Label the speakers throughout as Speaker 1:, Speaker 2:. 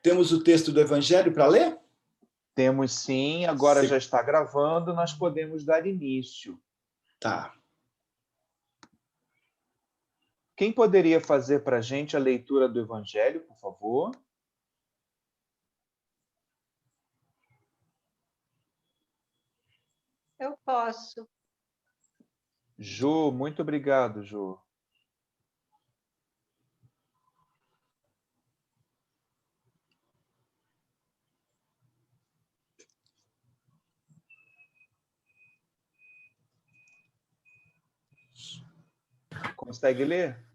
Speaker 1: Temos o texto do Evangelho para ler?
Speaker 2: Temos sim, agora já está gravando, nós podemos dar início.
Speaker 1: Tá.
Speaker 2: Quem poderia fazer para a gente a leitura do Evangelho, por favor?
Speaker 3: Eu posso.
Speaker 2: Jô, muito obrigado, Jô. Consegue ler?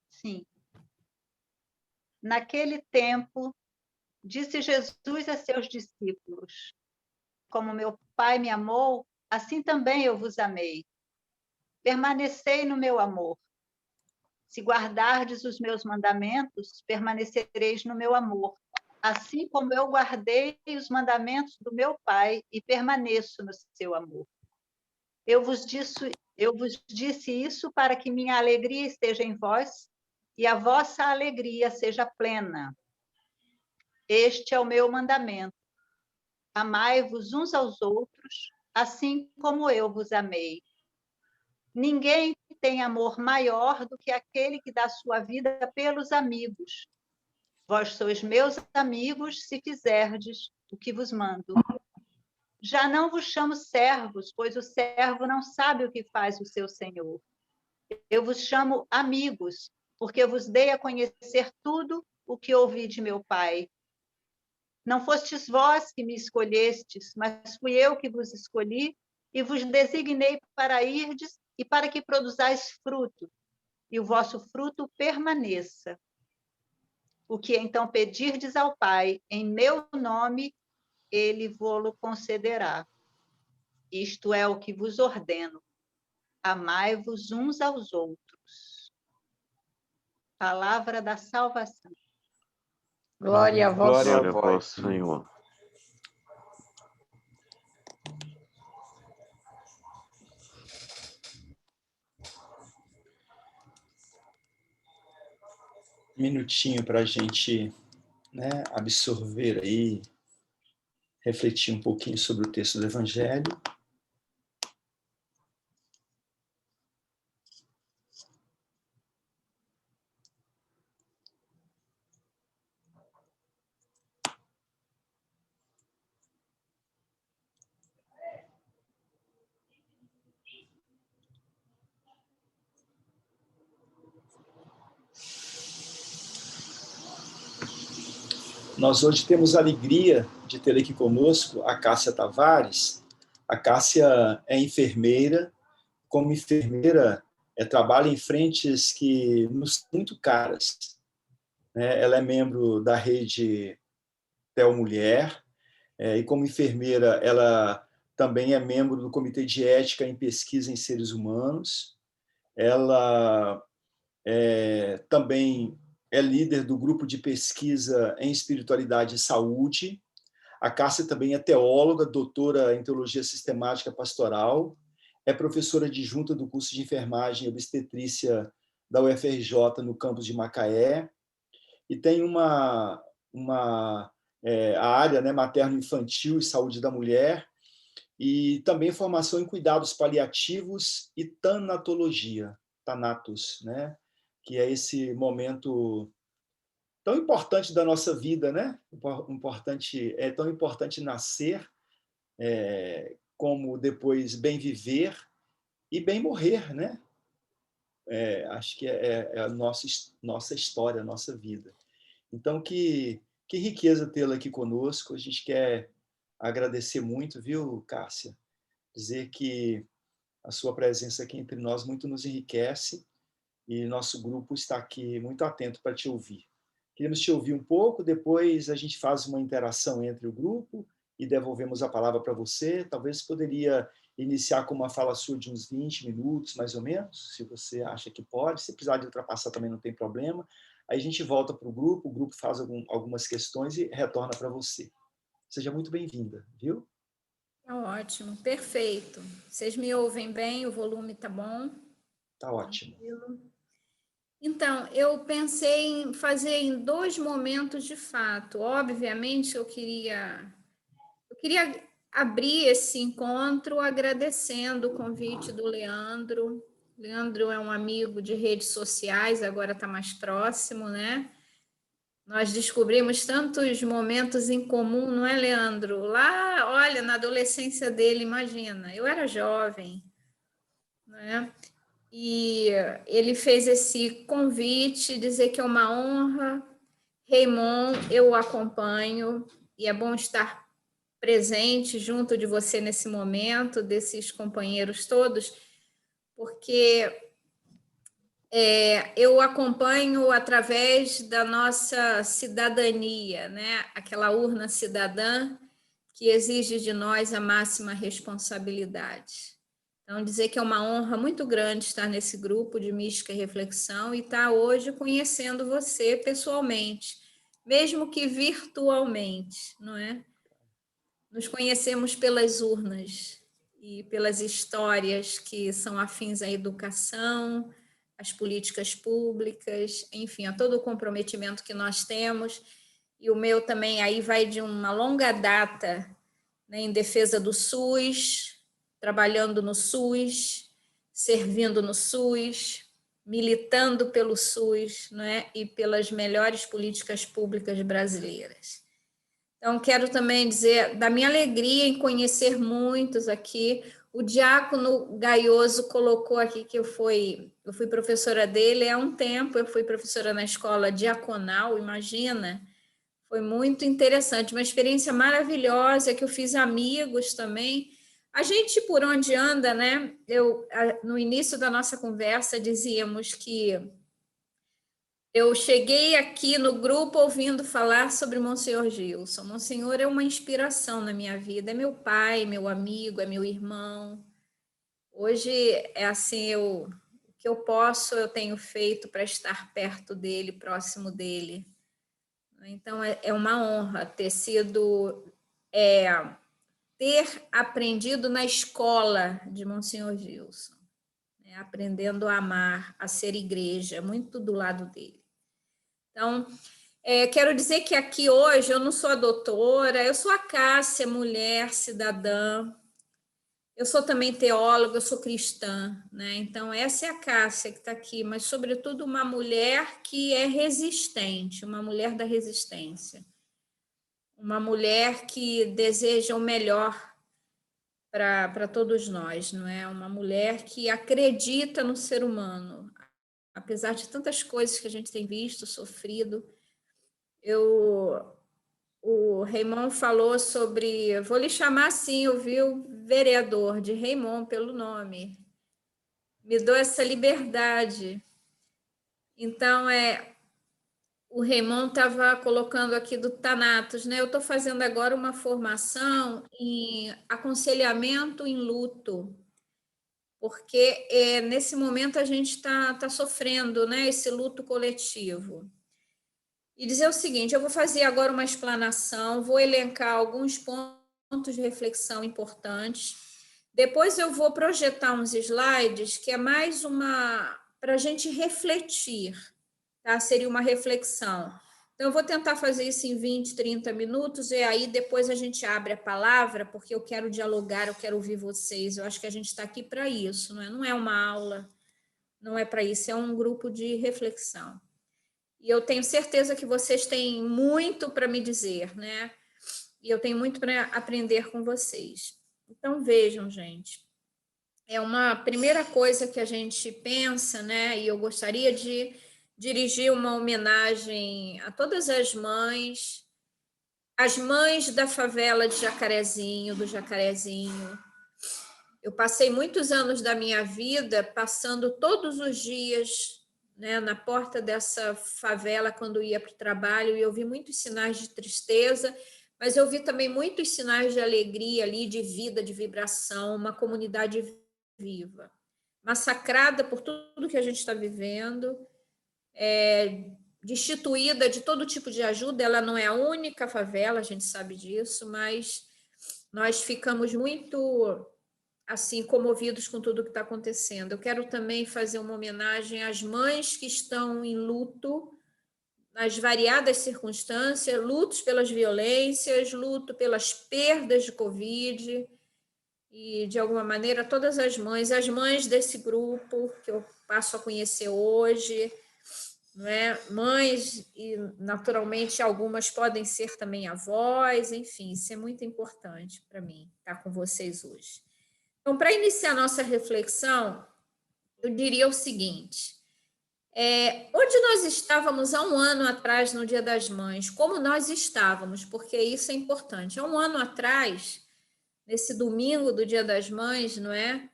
Speaker 3: Sim. Naquele tempo, disse Jesus a seus discípulos: Como meu Pai me amou, assim também eu vos amei. Permanecei no meu amor. Se guardardes os meus mandamentos, permanecereis no meu amor, assim como eu guardei os mandamentos do meu Pai e permaneço no seu amor. Eu vos disse isso para que minha alegria esteja em vós e a vossa alegria seja plena. Este é o meu mandamento. Amai-vos uns aos outros, assim como eu vos amei. Ninguém tem amor maior do que aquele que dá sua vida pelos amigos. Vós sois meus amigos se fizerdes o que vos mando. Já não vos chamo servos, pois o servo não sabe o que faz o seu senhor. Eu vos chamo amigos, porque eu vos dei a conhecer tudo o que ouvi de meu Pai. Não fostes vós que me escolhestes, mas fui eu que vos escolhi e vos designei para irdes e para que produzais fruto, e o vosso fruto permaneça. O que então pedirdes ao Pai em meu nome, ele vô-lo concederá. Isto é o que vos ordeno: amai-vos uns aos outros. Palavra da salvação.
Speaker 4: Glória a vós,
Speaker 2: Glória a
Speaker 4: Senhor.
Speaker 2: vós,
Speaker 5: Senhor.
Speaker 1: Um minutinho para a gente, né, absorver aí, refletir um pouquinho sobre o texto do Evangelho. Nós hoje temos a alegria de ter aqui conosco a Cássia Tavares. A Cássia é enfermeira. Como enfermeira, trabalha em frentes que nos são muito caras, né? Ela é membro da rede Tel Mulher, e como enfermeira, ela também é membro do Comitê de Ética em Pesquisa em Seres Humanos. Ela também é líder do grupo de pesquisa em espiritualidade e saúde. A Cássia também é teóloga, doutora em teologia sistemática pastoral, é professora adjunta do curso de enfermagem e obstetrícia da UFRJ no campus de Macaé, e tem a área, né, materno-infantil e saúde da mulher, e também formação em cuidados paliativos e tanatologia, Thanatos, né, que é esse momento tão importante da nossa vida, né? É tão importante nascer, como depois bem viver e bem morrer, né? Acho que é a nossa história, a nossa vida. Então, que riqueza tê-la aqui conosco. A gente quer agradecer muito, viu, Cássia? Dizer que a sua presença aqui entre nós muito nos enriquece e nosso grupo está aqui muito atento para te ouvir. Queremos te ouvir um pouco, depois a gente faz uma interação entre o grupo e devolvemos a palavra para você. Talvez poderia iniciar com uma fala sua de uns 20 minutos, mais ou menos, se você acha que pode. Se precisar de ultrapassar também não tem problema. Aí a gente volta para o grupo faz algumas questões e retorna para você. Seja muito bem-vinda, viu?
Speaker 4: Ótimo, perfeito. Vocês me ouvem bem? O volume tá bom?
Speaker 1: Tá ótimo.
Speaker 4: Tranquilo. Então, eu pensei em fazer em 2 momentos de fato. Obviamente, eu queria abrir esse encontro agradecendo o convite do Leandro. Leandro é um amigo de redes sociais, agora está mais próximo, né? Nós descobrimos tantos momentos em comum, não é, Leandro? Lá, olha, na adolescência dele, imagina, eu era jovem, né? E ele fez esse convite, dizer que é uma honra. Raymond, eu o acompanho e é bom estar presente junto de você nesse momento, desses companheiros todos, porque eu acompanho através da nossa cidadania, né? Aquela urna cidadã que exige de nós a máxima responsabilidade. Então, dizer que é uma honra muito grande estar nesse grupo de mística e reflexão e estar hoje conhecendo você pessoalmente, mesmo que virtualmente, não é? Nos conhecemos pelas urnas e pelas histórias que são afins à educação, às políticas públicas, enfim, a todo o comprometimento que nós temos. E o meu também aí vai de uma longa data, né, em defesa do SUS, trabalhando no SUS, servindo no SUS, militando pelo SUS, né, e pelas melhores políticas públicas brasileiras. Então, quero também dizer da minha alegria em conhecer muitos aqui. O Diácono Gaioso colocou aqui que eu fui professora dele há um tempo, eu fui professora na escola diaconal, imagina. Foi muito interessante, uma experiência maravilhosa, que eu fiz amigos também. A gente, por onde anda, né? No início da nossa conversa, dizíamos que eu cheguei aqui no grupo ouvindo falar sobre Monsenhor Gilson. Monsenhor é uma inspiração na minha vida, é meu pai, meu amigo, é meu irmão. Hoje é assim, o que eu posso, eu tenho feito para estar perto dele, próximo dele. Então, é uma honra ter ter aprendido na escola de Monsenhor Gilson, né? Aprendendo a amar, a ser igreja, muito do lado dele. Então, quero dizer que aqui hoje eu não sou a doutora, eu sou a Cássia, mulher, cidadã, eu sou também teóloga, eu sou cristã, né? Então, essa é a Cássia que está aqui, mas, sobretudo, uma mulher que é resistente, uma mulher da resistência, uma mulher que deseja o melhor para todos nós, não é? Uma mulher que acredita no ser humano, apesar de tantas coisas que a gente tem visto, sofrido. O Raymond falou sobre, vou lhe chamar assim, ouviu, vereador, de Raymond pelo nome. Me dou essa liberdade. Então, o Raymond estava colocando aqui do Thanatos, né? Eu estou fazendo agora uma formação em aconselhamento em luto, porque nesse momento a gente está sofrendo, né, esse luto coletivo. E dizer o seguinte, eu vou fazer agora uma explanação, vou elencar alguns pontos de reflexão importantes, depois eu vou projetar uns slides que é mais para a gente refletir, tá? Seria uma reflexão. Então, eu vou tentar fazer isso em 20, 30 minutos, e aí depois a gente abre a palavra, porque eu quero dialogar, eu quero ouvir vocês. Eu acho que a gente está aqui para isso, não é? Não é uma aula, não é para isso, é um grupo de reflexão. E eu tenho certeza que vocês têm muito para me dizer, né? E eu tenho muito para aprender com vocês. Então, vejam, gente, é uma primeira coisa que a gente pensa, né? E eu gostaria de dirigir uma homenagem a todas as mães da favela de Jacarezinho, do Jacarezinho. Eu passei muitos anos da minha vida passando todos os dias, né, na porta dessa favela quando ia para o trabalho, e eu vi muitos sinais de tristeza, mas eu vi também muitos sinais de alegria ali, de vida, de vibração, uma comunidade viva, massacrada por tudo que a gente está vivendo, destituída de todo tipo de ajuda. Ela não é a única favela, a gente sabe disso, mas nós ficamos muito assim, comovidos com tudo que está acontecendo. Eu quero também fazer uma homenagem às mães que estão em luto, nas variadas circunstâncias, lutos pelas violências, luto pelas perdas de Covid, e, de alguma maneira, todas as mães desse grupo que eu passo a conhecer hoje, não é? Mães, e naturalmente algumas podem ser também avós, enfim, isso é muito importante para mim, estar com vocês hoje. Então, para iniciar a nossa reflexão, eu diria o seguinte: onde nós estávamos há um ano atrás, no Dia das Mães? Como nós estávamos? Porque isso é importante. Há um ano atrás, nesse domingo do Dia das Mães, não é?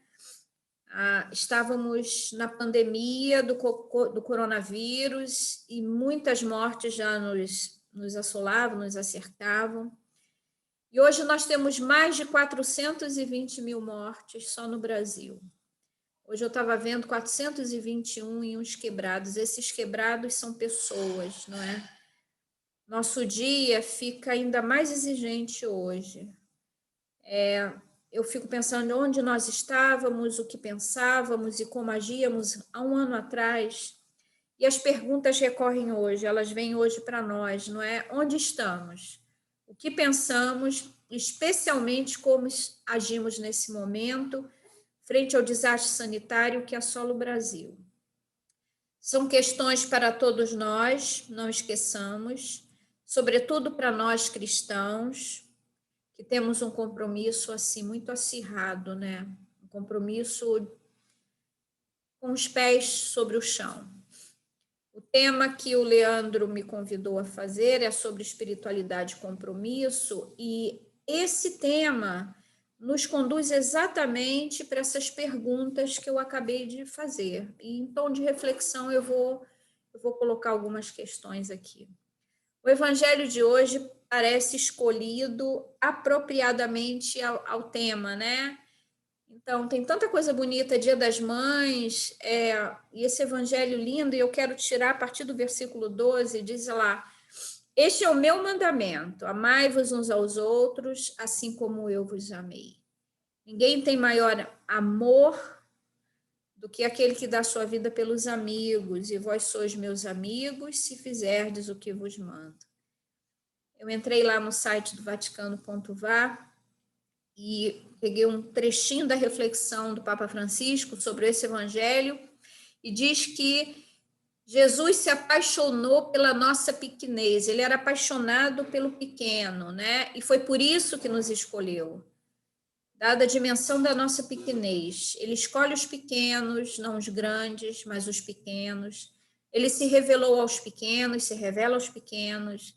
Speaker 4: Estávamos na pandemia do coronavírus e muitas mortes já nos assolavam, nos acercavam. E hoje nós temos mais de 420 mil mortes só no Brasil. Hoje eu estava vendo 421 em uns quebrados. Esses quebrados são pessoas, não é? Nosso dia fica ainda mais exigente hoje. Eu fico pensando onde nós estávamos, o que pensávamos e como agíamos há um ano atrás. E as perguntas recorrem hoje, elas vêm hoje para nós, não é? Onde estamos? O que pensamos, especialmente como agimos nesse momento, frente ao desastre sanitário que assola o Brasil. São questões para todos nós, não esqueçamos, sobretudo para nós cristãos, que temos um compromisso assim muito acirrado, né? Um compromisso com os pés sobre o chão. O tema que o Leandro me convidou a fazer é sobre espiritualidade e compromisso, e esse tema nos conduz exatamente para essas perguntas que eu acabei de fazer. E em tom de reflexão eu vou colocar algumas questões aqui. O evangelho de hoje parece escolhido apropriadamente ao tema, né? Então, tem tanta coisa bonita, Dia das Mães, e esse evangelho lindo, e eu quero tirar a partir do versículo 12, diz lá: este é o meu mandamento, amai-vos uns aos outros, assim como eu vos amei. Ninguém tem maior amor do que aquele que dá sua vida pelos amigos, e vós sois meus amigos, se fizerdes o que vos mando. Eu entrei lá no site do Vaticano.va e peguei um trechinho da reflexão do Papa Francisco sobre esse evangelho, e diz que Jesus se apaixonou pela nossa pequenez, ele era apaixonado pelo pequeno, né? E foi por isso que nos escolheu. Dada a dimensão da nossa pequenez, ele escolhe os pequenos, não os grandes, mas os pequenos. Ele se revelou aos pequenos, se revela aos pequenos.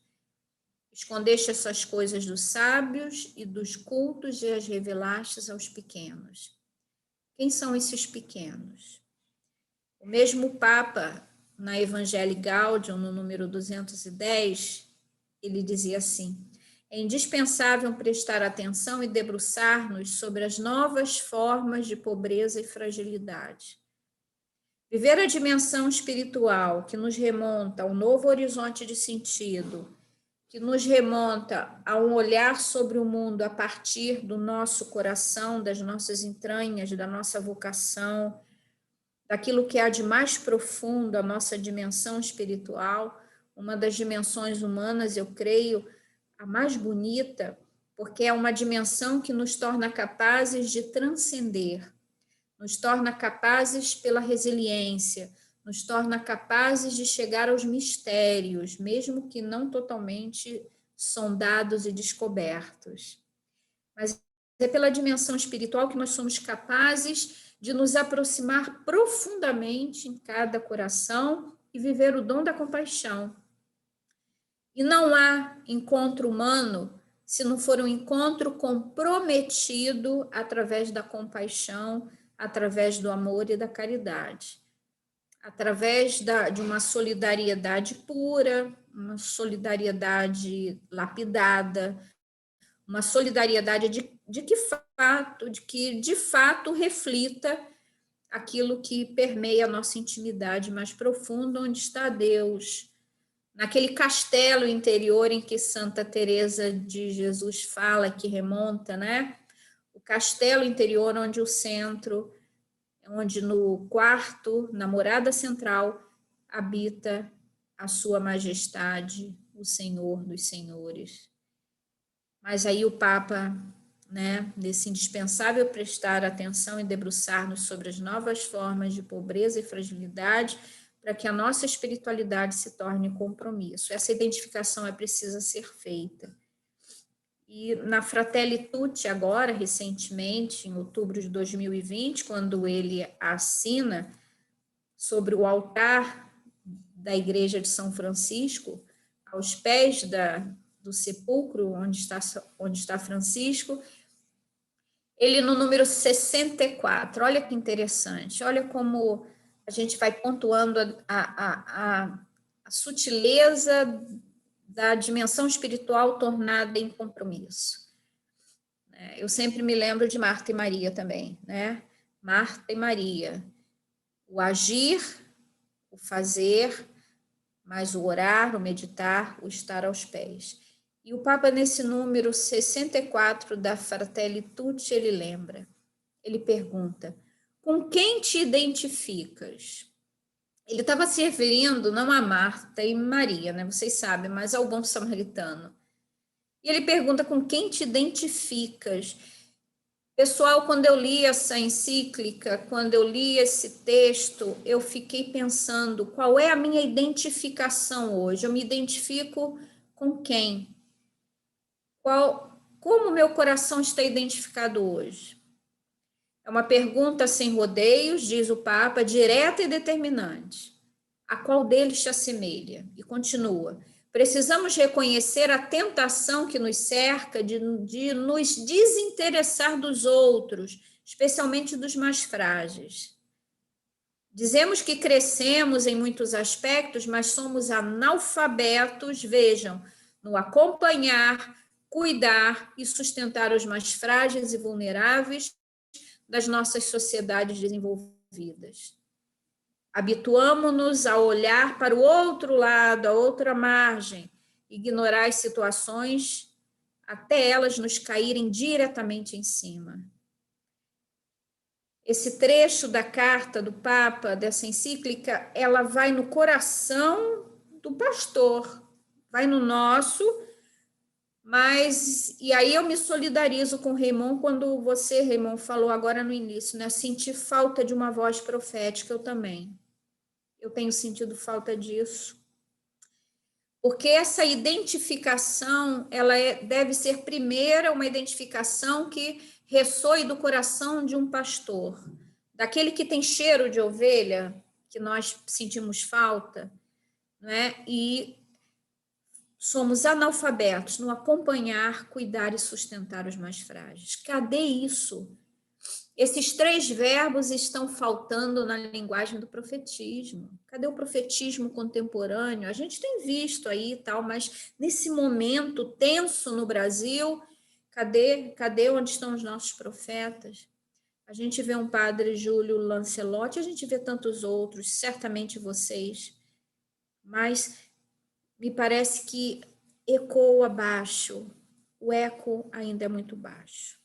Speaker 4: Escondeste essas coisas dos sábios e dos cultos e as revelastes aos pequenos. Quem são esses pequenos? O mesmo Papa, na Evangelii Gaudium, no número 210, ele dizia assim: é indispensável prestar atenção e debruçar-nos sobre as novas formas de pobreza e fragilidade. Viver a dimensão espiritual que nos remonta a um novo horizonte de sentido, que nos remonta a um olhar sobre o mundo a partir do nosso coração, das nossas entranhas, da nossa vocação, daquilo que há de mais profundo, a nossa dimensão espiritual, uma das dimensões humanas, eu creio, a mais bonita, porque é uma dimensão que nos torna capazes de transcender, nos torna capazes pela resiliência, nos torna capazes de chegar aos mistérios, mesmo que não totalmente sondados e descobertos. Mas é pela dimensão espiritual que nós somos capazes de nos aproximar profundamente em cada coração e viver o dom da compaixão. E não há encontro humano se não for um encontro comprometido através da compaixão, através do amor e da caridade. Através de uma solidariedade pura, uma solidariedade lapidada, uma solidariedade que de fato reflita aquilo que permeia a nossa intimidade mais profunda, onde está Deus, naquele castelo interior em que Santa Teresa de Jesus fala, que remonta, né? O castelo interior, onde o centro, onde no quarto, na morada central, habita a sua majestade, o Senhor dos Senhores. Mas aí o Papa, né, nesse indispensável prestar atenção e debruçar-nos sobre as novas formas de pobreza e fragilidade, para que a nossa espiritualidade se torne compromisso. Essa identificação é precisa ser feita. E na Fratelli Tutti, agora, recentemente, em outubro de 2020, quando ele assina sobre o altar da Igreja de São Francisco, aos pés do sepulcro onde está Francisco, ele no número 64, olha que interessante, olha como a gente vai pontuando a sutileza da dimensão espiritual tornada em compromisso. Eu sempre me lembro de Marta e Maria também, né? Marta e Maria, o agir, o fazer, mas o orar, o meditar, o estar aos pés. E o Papa, nesse número 64 da Fratelli Tutti, ele lembra, ele pergunta, com quem te identificas? Ele estava se referindo não a Marta e Maria, né? Vocês sabem, mas ao bom samaritano. E ele pergunta, com quem te identificas? Pessoal, quando eu li essa encíclica, quando eu li esse texto, eu fiquei pensando, qual é a minha identificação hoje? Eu me identifico com quem? Como meu coração está identificado hoje? É uma pergunta sem rodeios, diz o Papa, direta e determinante. A qual deles te assemelha? E continua. Precisamos reconhecer a tentação que nos cerca de nos desinteressar dos outros, especialmente dos mais frágeis. Dizemos que crescemos em muitos aspectos, mas somos analfabetos, vejam, no acompanhar, cuidar e sustentar os mais frágeis e vulneráveis das nossas sociedades desenvolvidas. Habituamo-nos a olhar para o outro lado, a outra margem, ignorar as situações até elas nos caírem diretamente em cima. Esse trecho da carta do Papa, dessa encíclica, ela vai no coração do pastor, vai no nosso, mas, e aí eu me solidarizo com o Raymond quando você, Raymond, falou agora no início, né? Sentir falta de uma voz profética, eu também. Eu tenho sentido falta disso. Porque essa identificação, ela deve ser primeiro uma identificação que ressoe do coração de um pastor, daquele que tem cheiro de ovelha, que nós sentimos falta, né? E somos analfabetos no acompanhar, cuidar e sustentar os mais frágeis. Cadê isso? Esses 3 verbos estão faltando na linguagem do profetismo. Cadê o profetismo contemporâneo? A gente tem visto aí e tal, mas nesse momento tenso no Brasil, cadê onde estão os nossos profetas? A gente vê um padre Júlio Lancelotti, a gente vê tantos outros, certamente vocês, mas me parece que ecoa abaixo, o eco ainda é muito baixo.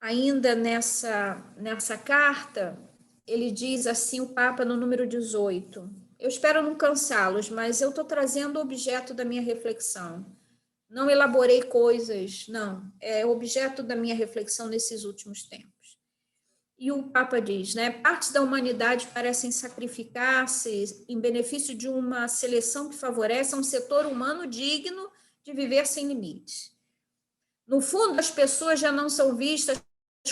Speaker 4: Ainda nessa carta, ele diz assim, o Papa no número 18, eu espero não cansá-los, mas eu estou trazendo o objeto da minha reflexão. Não elaborei coisas, não, é objeto da minha reflexão nesses últimos tempos. E o Papa diz, né, partes da humanidade parecem sacrificar-se em benefício de uma seleção que favorece um setor humano digno de viver sem limites. No fundo, as pessoas já não são vistas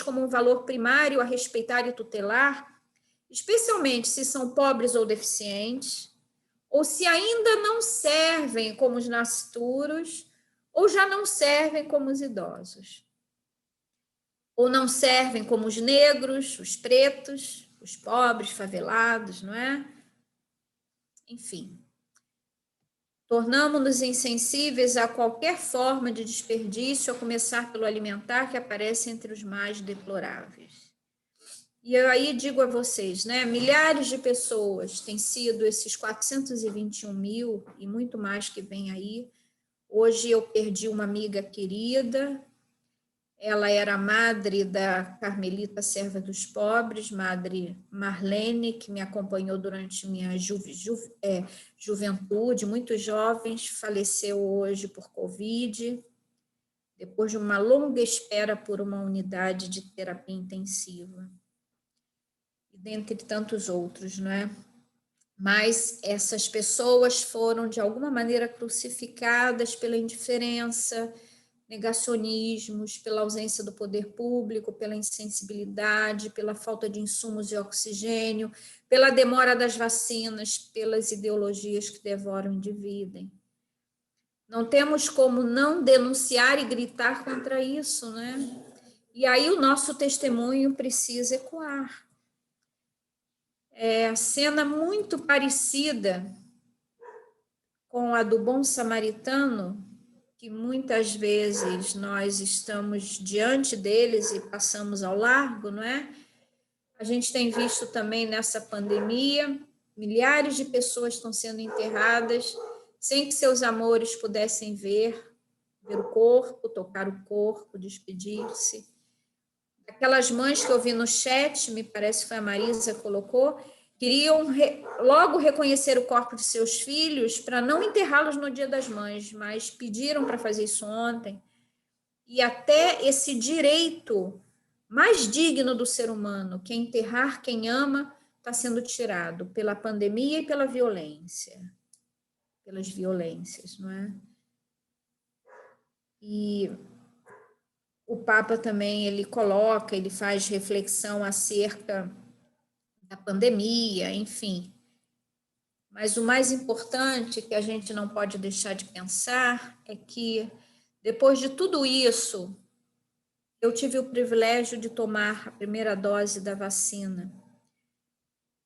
Speaker 4: como um valor primário a respeitar e tutelar, especialmente se são pobres ou deficientes, ou se ainda não servem como os nascituros, ou já não servem como os idosos. Ou não servem como os negros, os pretos, os pobres, favelados, não é? Enfim. Tornamo-nos insensíveis a qualquer forma de desperdício, a começar pelo alimentar, que aparece entre os mais deploráveis. E eu aí digo a vocês, né? Milhares de pessoas têm sido esses 421 mil e muito mais que vem aí. Hoje eu perdi uma amiga querida, Ela era madre da Carmelita Serva dos Pobres, Madre Marlene, que me acompanhou durante minha juventude, muito jovens, faleceu hoje por Covid, depois de uma longa espera por uma unidade de terapia intensiva, e dentre tantos outros, não é? Mas essas pessoas foram, de alguma maneira, crucificadas pela indiferença, negacionismos, pela ausência do poder público, pela insensibilidade, pela falta de insumos e oxigênio, pela demora das vacinas, pelas ideologias que devoram e dividem. Não temos como não denunciar e gritar contra isso, né? E aí o nosso testemunho precisa ecoar. É cena muito parecida com a do bom samaritano, que muitas vezes nós estamos diante deles e passamos ao largo, não é? A gente tem visto também nessa pandemia, milhares de pessoas estão sendo enterradas sem que seus amores pudessem ver o corpo, tocar o corpo, despedir-se. Aquelas mães que eu vi no chat, me parece que foi a Marisa que colocou, queriam logo reconhecer o corpo de seus filhos para não enterrá-los no Dia das Mães, mas pediram para fazer isso ontem. E até esse direito mais digno do ser humano, que é enterrar quem ama, está sendo tirado pela pandemia e pela violência, pelas violências, não é? E o Papa também, ele faz reflexão acerca da pandemia, enfim. Mas o mais importante que a gente não pode deixar de pensar é que, depois de tudo isso, eu tive o privilégio de tomar a primeira dose da vacina,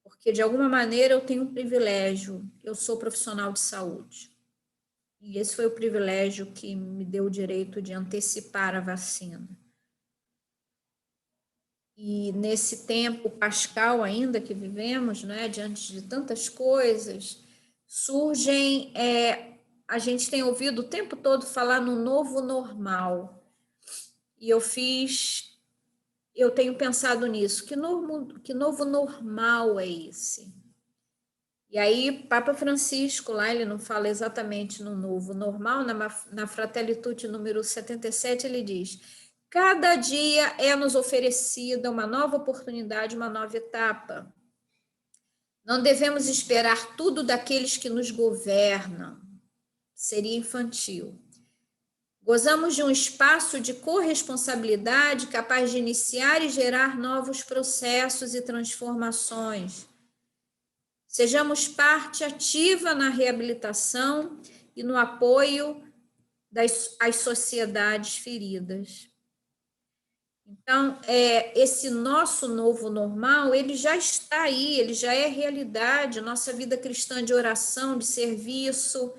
Speaker 4: porque, de alguma maneira, eu tenho um privilégio, eu sou profissional de saúde, e esse foi o privilégio que me deu o direito de antecipar a vacina. E nesse tempo pascal ainda que vivemos, né, diante de tantas coisas, surgem, a gente tem ouvido o tempo todo falar no novo normal. E eu tenho pensado nisso, que novo normal é esse? E aí, Papa Francisco, lá ele não fala exatamente no novo normal, na Fratelli Tutti número 77, ele diz: cada dia é nos oferecida uma nova oportunidade, uma nova etapa. Não devemos esperar tudo daqueles que nos governam. Seria infantil. Gozamos de um espaço de corresponsabilidade capaz de iniciar e gerar novos processos e transformações. Sejamos parte ativa na reabilitação e no apoio às sociedades feridas. Então, esse nosso novo normal, ele já está aí, ele já é realidade, nossa vida cristã de oração, de serviço.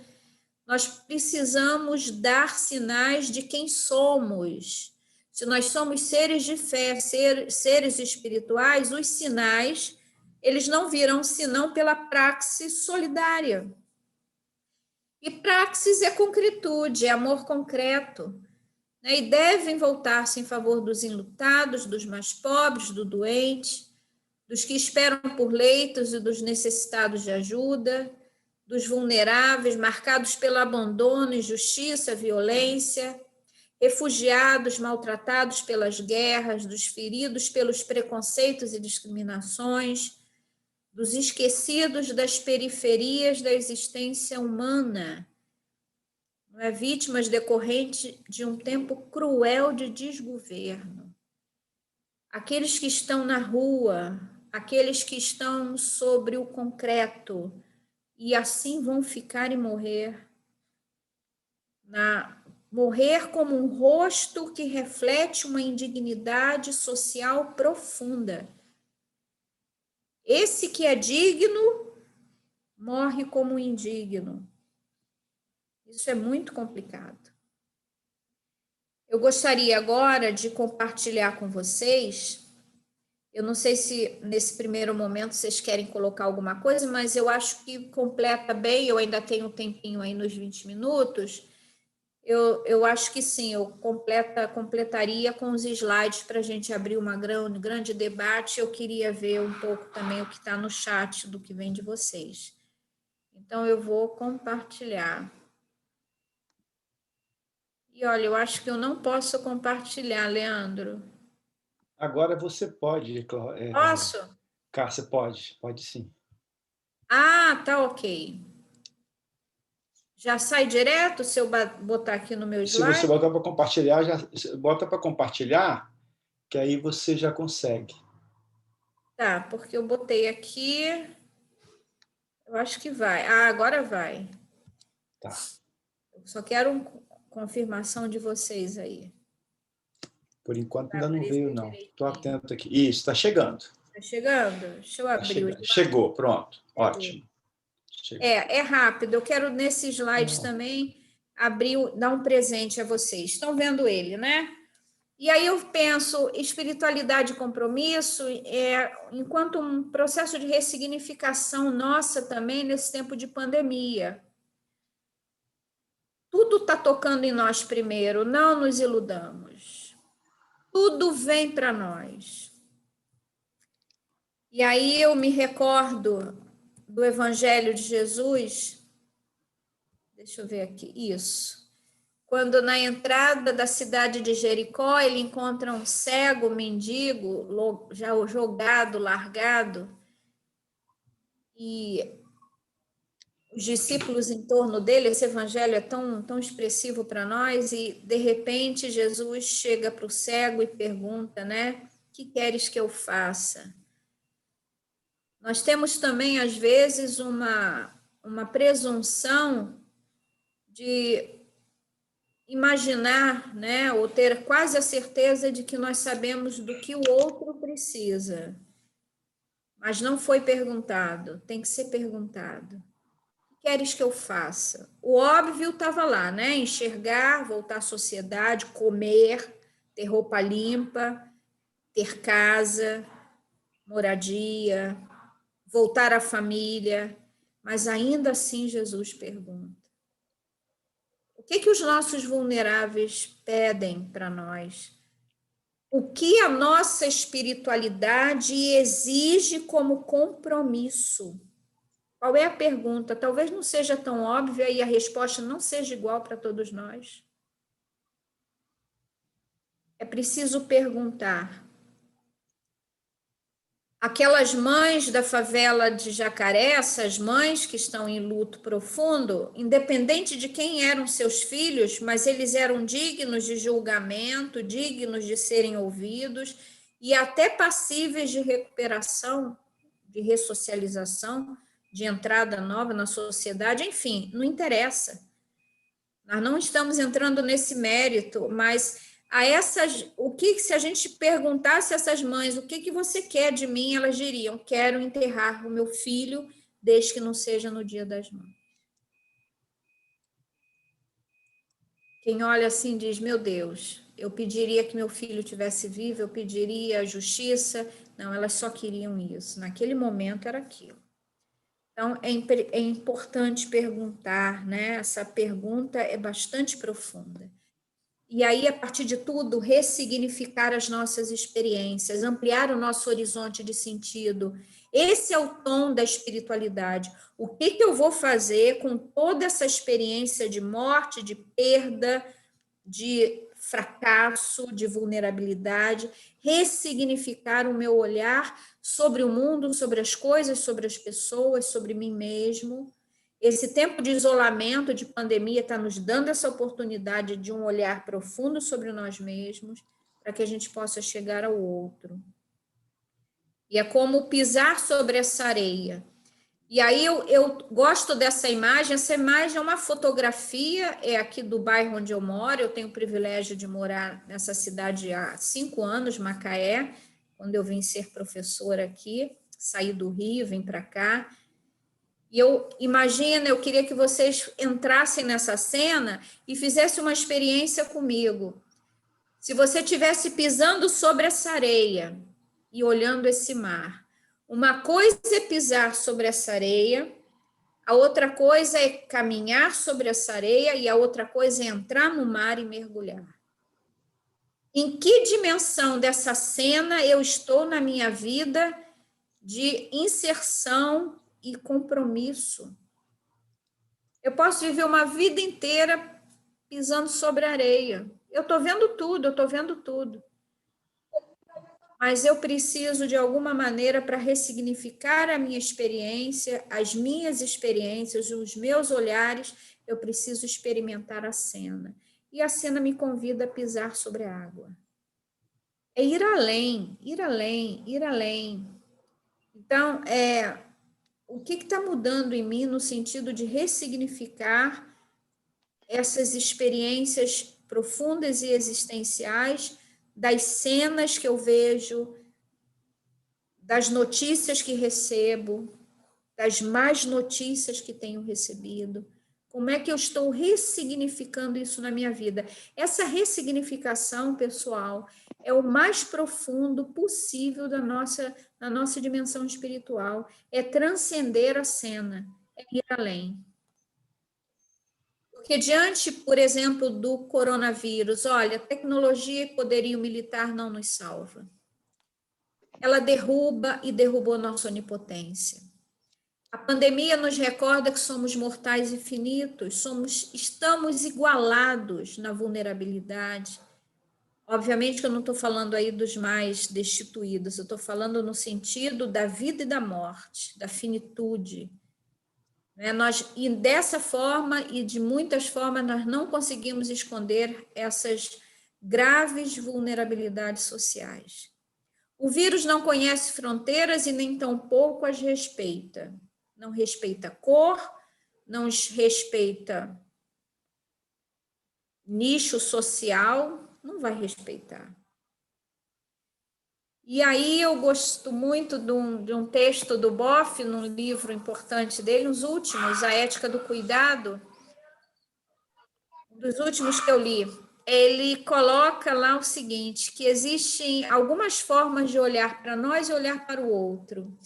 Speaker 4: Nós precisamos dar sinais de quem somos. Se nós somos seres de fé, seres espirituais, os sinais, eles não virão senão pela praxis solidária. E praxis é concretude, é amor concreto. E devem voltar-se em favor dos enlutados, dos mais pobres, do doente, dos que esperam por leitos e dos necessitados de ajuda, dos vulneráveis, marcados pelo abandono, injustiça, violência, refugiados, maltratados pelas guerras, dos feridos pelos preconceitos e discriminações, dos esquecidos das periferias da existência humana, não é? Vítimas decorrentes de um tempo cruel de desgoverno. Aqueles que estão na rua, aqueles que estão sobre o concreto, e assim vão ficar e morrer. Morrer como um rosto que reflete uma indignidade social profunda. Esse que é digno, morre como indigno. Isso é muito complicado. Eu gostaria agora de compartilhar com vocês, eu não sei se nesse primeiro momento vocês querem colocar alguma coisa, mas eu acho que completa bem, eu ainda tenho um tempinho aí nos 20 minutos, Eu acho que sim, eu completaria com os slides para a gente abrir uma grande debate. Eu queria ver um pouco também o que está no chat do que vem de vocês. Então, eu vou compartilhar. E olha, eu acho que eu não posso compartilhar, Leandro.
Speaker 1: Agora você pode,
Speaker 4: Posso?
Speaker 1: Cássia, pode sim.
Speaker 4: Ah, tá ok. Já sai direto se eu botar aqui no meu
Speaker 1: Se
Speaker 4: slide?
Speaker 1: você botar para compartilhar, bota para compartilhar, que aí você já consegue.
Speaker 4: Tá, porque eu botei aqui. Eu acho que vai. Ah, agora vai.
Speaker 1: Tá.
Speaker 4: Eu só quero confirmação de vocês aí.
Speaker 1: Por enquanto
Speaker 4: Vai
Speaker 1: ainda não veio,
Speaker 4: aparecer
Speaker 1: não. Estou
Speaker 4: direitinho.
Speaker 1: atento aqui. Isso, está chegando.
Speaker 4: Tá chegando? Deixa eu abrir o slide.
Speaker 1: Chegou, pronto. Ótimo. Chegou.
Speaker 4: É rápido. Eu quero, nesse slide também, dar um presente a vocês. Estão vendo ele, né? E aí eu penso, espiritualidade e compromisso, enquanto um processo de ressignificação nossa também nesse tempo de pandemia. Tudo está tocando em nós primeiro, não nos iludamos. Tudo vem para nós. E aí eu me recordo do Evangelho de Jesus. Deixa eu ver aqui. Isso. Quando na entrada da cidade de Jericó, ele encontra um cego, mendigo, já jogado, largado, e os discípulos em torno dele, esse evangelho é tão expressivo para nós, e de repente Jesus chega para o cego e pergunta, né? O que queres que eu faça? Nós temos também, às vezes, uma presunção de imaginar, né, ou ter quase a certeza de que nós sabemos do que o outro precisa. Mas não foi perguntado, tem que ser perguntado. O que queres que eu faça? O óbvio estava lá, né? Enxergar, voltar à sociedade, comer, ter roupa limpa, ter casa, moradia, voltar à família. Mas ainda assim Jesus pergunta: o que os nossos vulneráveis pedem para nós? O que a nossa espiritualidade exige como compromisso? Qual é a pergunta? Talvez não seja tão óbvia e a resposta não seja igual para todos nós. É preciso perguntar. Aquelas mães da favela de Jacaré, essas mães que estão em luto profundo, independente de quem eram seus filhos, mas eles eram dignos de julgamento, dignos de serem ouvidos e até passíveis de recuperação, de ressocialização, de entrada nova na sociedade, enfim, não interessa. Nós não estamos entrando nesse mérito, mas o que se a gente perguntasse a essas mães o que você quer de mim, elas diriam: quero enterrar o meu filho, desde que não seja no Dia das Mães. Quem olha assim diz: meu Deus, eu pediria que meu filho tivesse vivo, eu pediria justiça. Não, elas só queriam isso. Naquele momento era aquilo. Então, é importante perguntar, né? Essa pergunta é bastante profunda. E aí, a partir de tudo, ressignificar as nossas experiências, ampliar o nosso horizonte de sentido. Esse é o tom da espiritualidade. O que eu vou fazer com toda essa experiência de morte, de perda, de fracasso, de vulnerabilidade? Ressignificar o meu olhar sobre o mundo, sobre as coisas, sobre as pessoas, sobre mim mesmo. Esse tempo de isolamento, de pandemia, está nos dando essa oportunidade de um olhar profundo sobre nós mesmos, para que a gente possa chegar ao outro. E é como pisar sobre essa areia. E aí eu gosto dessa imagem. Essa imagem é uma fotografia, é aqui do bairro onde eu moro. Eu tenho o privilégio de morar nessa cidade há 5 anos, Macaé, quando eu vim ser professora aqui, saí do Rio, vim para cá. E eu queria que vocês entrassem nessa cena e fizessem uma experiência comigo. Se você estivesse pisando sobre essa areia e olhando esse mar, uma coisa é pisar sobre essa areia, A outra coisa é caminhar sobre essa areia e a outra coisa é entrar no mar e mergulhar. Em que dimensão dessa cena eu estou na minha vida de inserção e compromisso? Eu posso viver uma vida inteira pisando sobre a areia. Eu estou vendo tudo. Mas eu preciso, de alguma maneira, para ressignificar a minha experiência, as minhas experiências, os meus olhares, eu preciso experimentar a cena. E a cena me convida a pisar sobre a água. É ir além. Então, o que está mudando em mim no sentido de ressignificar essas experiências profundas e existenciais, das cenas que eu vejo, das notícias que recebo, das más notícias que tenho recebido? Como é que eu estou ressignificando isso na minha vida? Essa ressignificação, pessoal, é o mais profundo possível na nossa dimensão espiritual. É transcender a cena, é ir além. Porque diante, por exemplo, do coronavírus, olha, tecnologia e poderio militar não nos salva. Ela derruba e derrubou nossa onipotência. A pandemia nos recorda que somos mortais e finitos, estamos igualados na vulnerabilidade. Obviamente que eu não estou falando aí dos mais destituídos, eu estou falando no sentido da vida e da morte, da finitude. E dessa forma e de muitas formas nós não conseguimos esconder essas graves vulnerabilidades sociais. O vírus não conhece fronteiras e nem tampouco as respeita. Não respeita cor, não respeita nicho social, não vai respeitar. E aí eu gosto muito de um texto do Boff, num livro importante dele, os últimos, A Ética do Cuidado, dos últimos que eu li. Ele coloca lá o seguinte, que existem algumas formas de olhar para nós e olhar para o outro.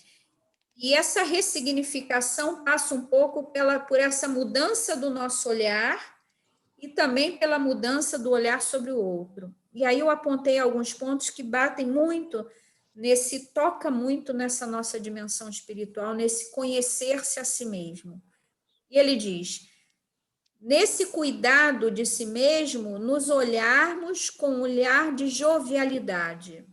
Speaker 4: E essa ressignificação passa um pouco por essa mudança do nosso olhar e também pela mudança do olhar sobre o outro. E aí eu apontei alguns pontos que batem muito toca muito nessa nossa dimensão espiritual, nesse conhecer-se a si mesmo. E ele diz, nesse cuidado de si mesmo, nos olharmos com um olhar de jovialidade.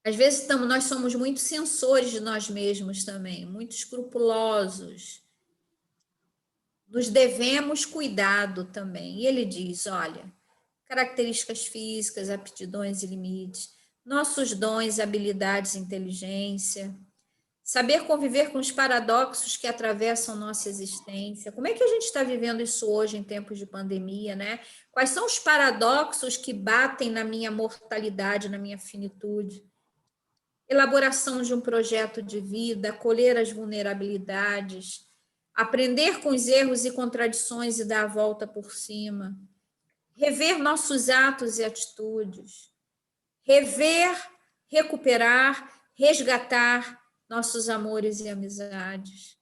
Speaker 4: Às vezes nós somos muito censores de nós mesmos também, muito escrupulosos. Nos devemos cuidado também. E ele diz, olha, características físicas, aptidões e limites, nossos dons, habilidades e inteligência, saber conviver com os paradoxos que atravessam nossa existência. Como é que a gente está vivendo isso hoje em tempos de pandemia, né? Quais são os paradoxos que batem na minha mortalidade, na minha finitude? Elaboração de um projeto de vida, acolher as vulnerabilidades, aprender com os erros e contradições e dar a volta por cima, rever nossos atos e atitudes, recuperar, resgatar nossos amores e amizades.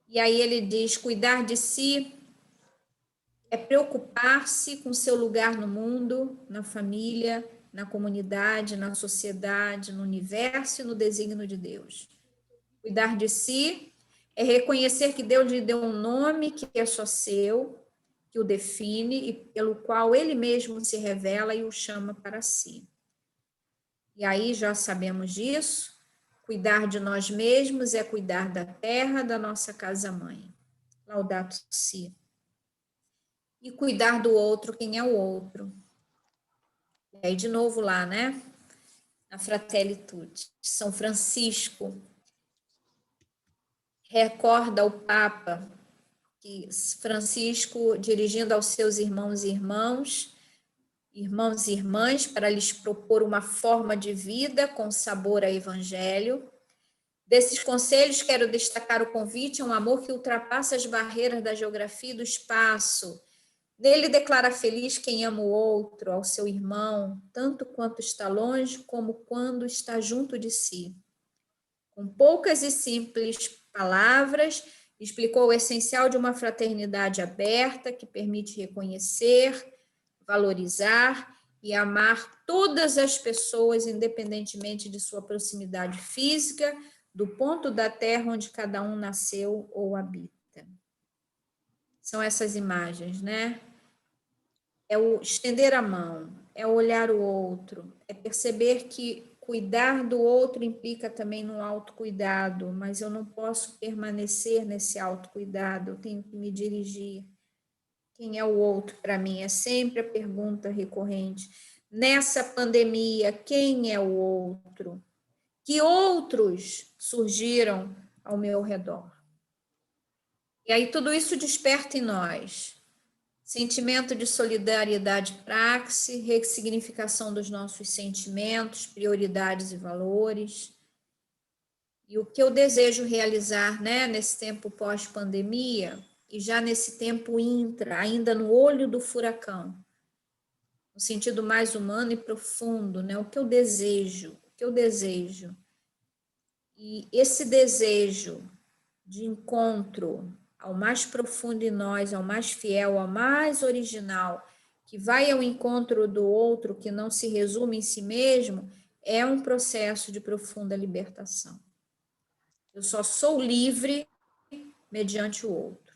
Speaker 4: E aí ele diz, cuidar de si é preocupar-se com seu lugar no mundo, na família, na comunidade, na sociedade, no universo e no desígnio de Deus. Cuidar de si é reconhecer que Deus lhe deu um nome que é só seu, que o define e pelo qual ele mesmo se revela e o chama para si. E aí já sabemos disso, cuidar de nós mesmos é cuidar da terra, da nossa casa-mãe. Laudato si. E cuidar do outro, quem é o outro. E aí de novo lá, né? Na Fratelli Tutti. São Francisco recorda ao Papa que Francisco, dirigindo aos seus irmãos e irmãs, para lhes propor uma forma de vida com sabor a evangelho. Desses conselhos, quero destacar o convite a um amor que ultrapassa as barreiras da geografia e do espaço. Nele declara feliz quem ama o outro, ao seu irmão, tanto quanto está longe, como quando está junto de si. Com poucas e simples palavras, explicou o essencial de uma fraternidade aberta que permite reconhecer, valorizar e amar todas as pessoas, independentemente de sua proximidade física, do ponto da terra onde cada um nasceu ou habita. São essas imagens, né? É o estender a mão, é olhar o outro, é perceber que cuidar do outro implica também no autocuidado, mas eu não posso permanecer nesse autocuidado, eu tenho que me dirigir. Quem é o outro para mim? É sempre a pergunta recorrente. Nessa pandemia, quem é o outro? Que outros surgiram ao meu redor? E aí tudo isso desperta em nós sentimento de solidariedade, praxe, ressignificação dos nossos sentimentos, prioridades e valores. E o que eu desejo realizar, né, nesse tempo pós-pandemia e já nesse tempo intra, ainda no olho do furacão, no sentido mais humano e profundo, né, o que eu desejo. E esse desejo de encontro ao mais profundo em nós, ao mais fiel, ao mais original, que vai ao encontro do outro, que não se resume em si mesmo, é um processo de profunda libertação. Eu só sou livre mediante o outro.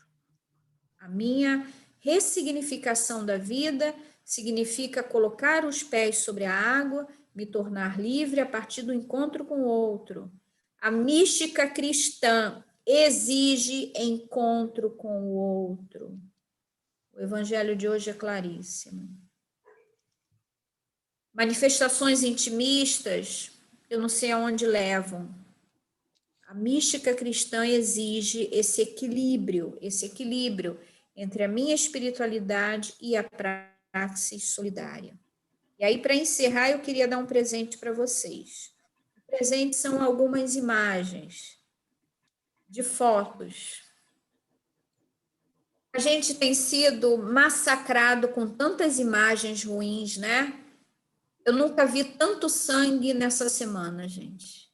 Speaker 4: A minha ressignificação da vida significa colocar os pés sobre a água, me tornar livre a partir do encontro com o outro. A mística cristã exige encontro com o outro. O evangelho de hoje é claríssimo. Manifestações intimistas, eu não sei aonde levam. A mística cristã exige esse equilíbrio entre a minha espiritualidade e a praxis solidária. E aí, para encerrar, eu queria dar um presente para vocês. O presente são algumas imagens de fotos. A gente tem sido massacrado com tantas imagens ruins, né? Eu nunca vi tanto sangue nessa semana, gente.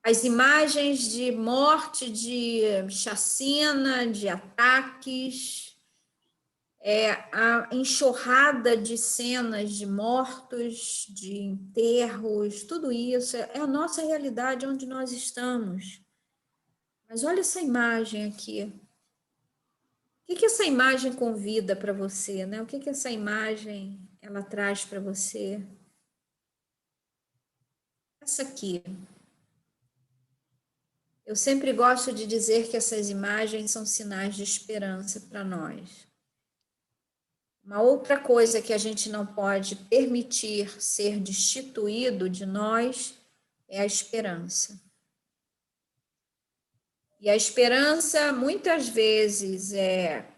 Speaker 4: As imagens de morte, de chacina, de ataques, a enxurrada de cenas de mortos, de enterros, tudo isso é a nossa realidade onde nós estamos. Mas olha essa imagem aqui. O que essa imagem convida para você, né? O que essa imagem ela traz para você? Essa aqui. Eu sempre gosto de dizer que essas imagens são sinais de esperança para nós. Uma outra coisa que a gente não pode permitir ser destituído de nós é a esperança. E a esperança, muitas vezes, é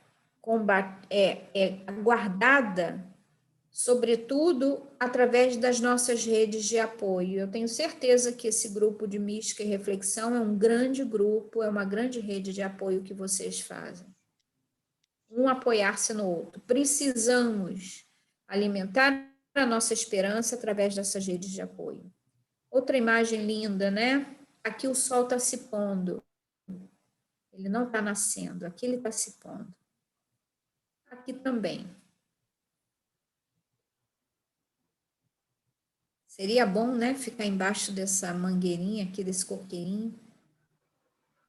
Speaker 4: guardada, sobretudo, através das nossas redes de apoio. Eu tenho certeza que esse grupo de mística e reflexão é um grande grupo, é uma grande rede de apoio que vocês fazem. Um apoiar-se no outro. Precisamos alimentar a nossa esperança através dessas redes de apoio. Outra imagem linda, né? Aqui o sol está se pondo. Ele não está nascendo, aqui ele está se pondo. Aqui também. Seria bom, né, ficar embaixo dessa mangueirinha aqui, desse coqueirinho,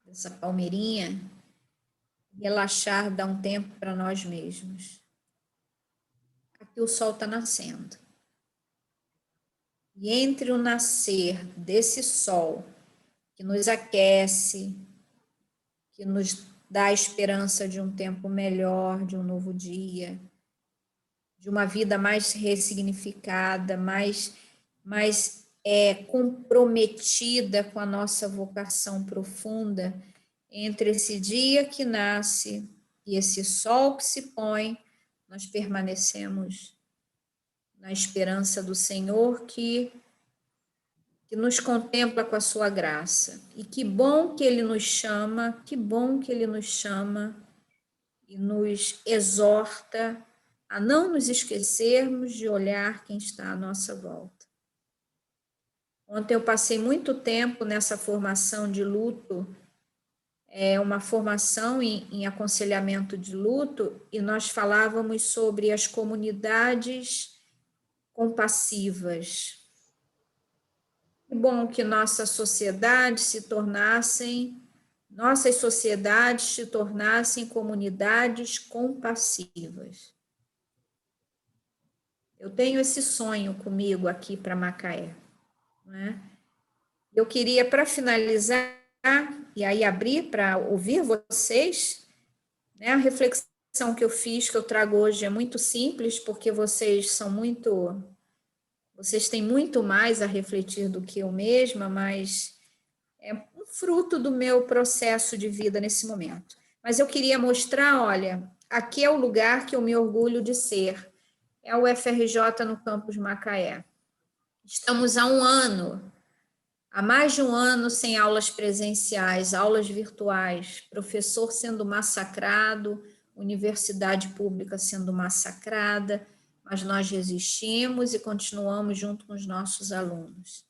Speaker 4: dessa palmeirinha, relaxar, dar um tempo para nós mesmos. Aqui o sol está nascendo. E entre o nascer desse sol, que nos aquece, que nos dá a esperança de um tempo melhor, de um novo dia, de uma vida mais ressignificada, mais comprometida com a nossa vocação profunda, entre esse dia que nasce e esse sol que se põe, nós permanecemos na esperança do Senhor que nos contempla com a sua graça. E que bom que Ele nos chama, que bom que Ele nos chama e nos exorta a não nos esquecermos de olhar quem está à nossa volta. Ontem eu passei muito tempo nessa formação de luto, uma formação em aconselhamento de luto, e nós falávamos sobre as comunidades compassivas. Que bom que nossas sociedades se tornassem comunidades compassivas. Eu tenho esse sonho comigo aqui para Macaé, né? Eu queria, para finalizar, e aí abrir para ouvir vocês, né? A reflexão que eu fiz, que eu trago hoje, é muito simples, porque vocês têm muito mais a refletir do que eu mesma, mas é um fruto do meu processo de vida nesse momento. Mas eu queria mostrar, olha, aqui é o lugar que eu me orgulho de ser, é o UFRJ no campus Macaé. Estamos há mais de um ano sem aulas presenciais, aulas virtuais, professor sendo massacrado, universidade pública sendo massacrada, mas nós resistimos e continuamos junto com os nossos alunos.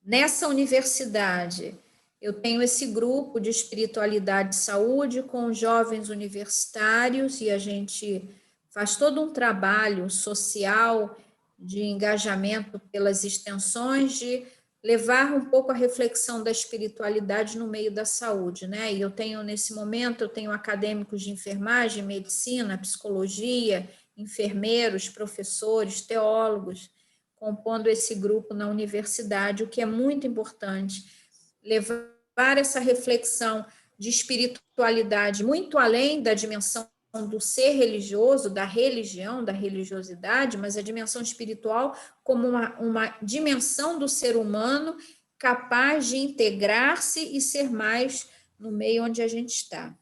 Speaker 4: Nessa universidade, eu tenho esse grupo de espiritualidade e saúde com jovens universitários e a gente faz todo um trabalho social de engajamento pelas extensões, de levar um pouco a reflexão da espiritualidade no meio da saúde, né? E nesse momento, eu tenho acadêmicos de enfermagem, medicina, psicologia, enfermeiros, professores, teólogos, compondo esse grupo na universidade, o que é muito importante, levar essa reflexão de espiritualidade muito além da dimensão do ser religioso, da religião, da religiosidade, mas a dimensão espiritual como uma dimensão do ser humano capaz de integrar-se e ser mais no meio onde a gente está.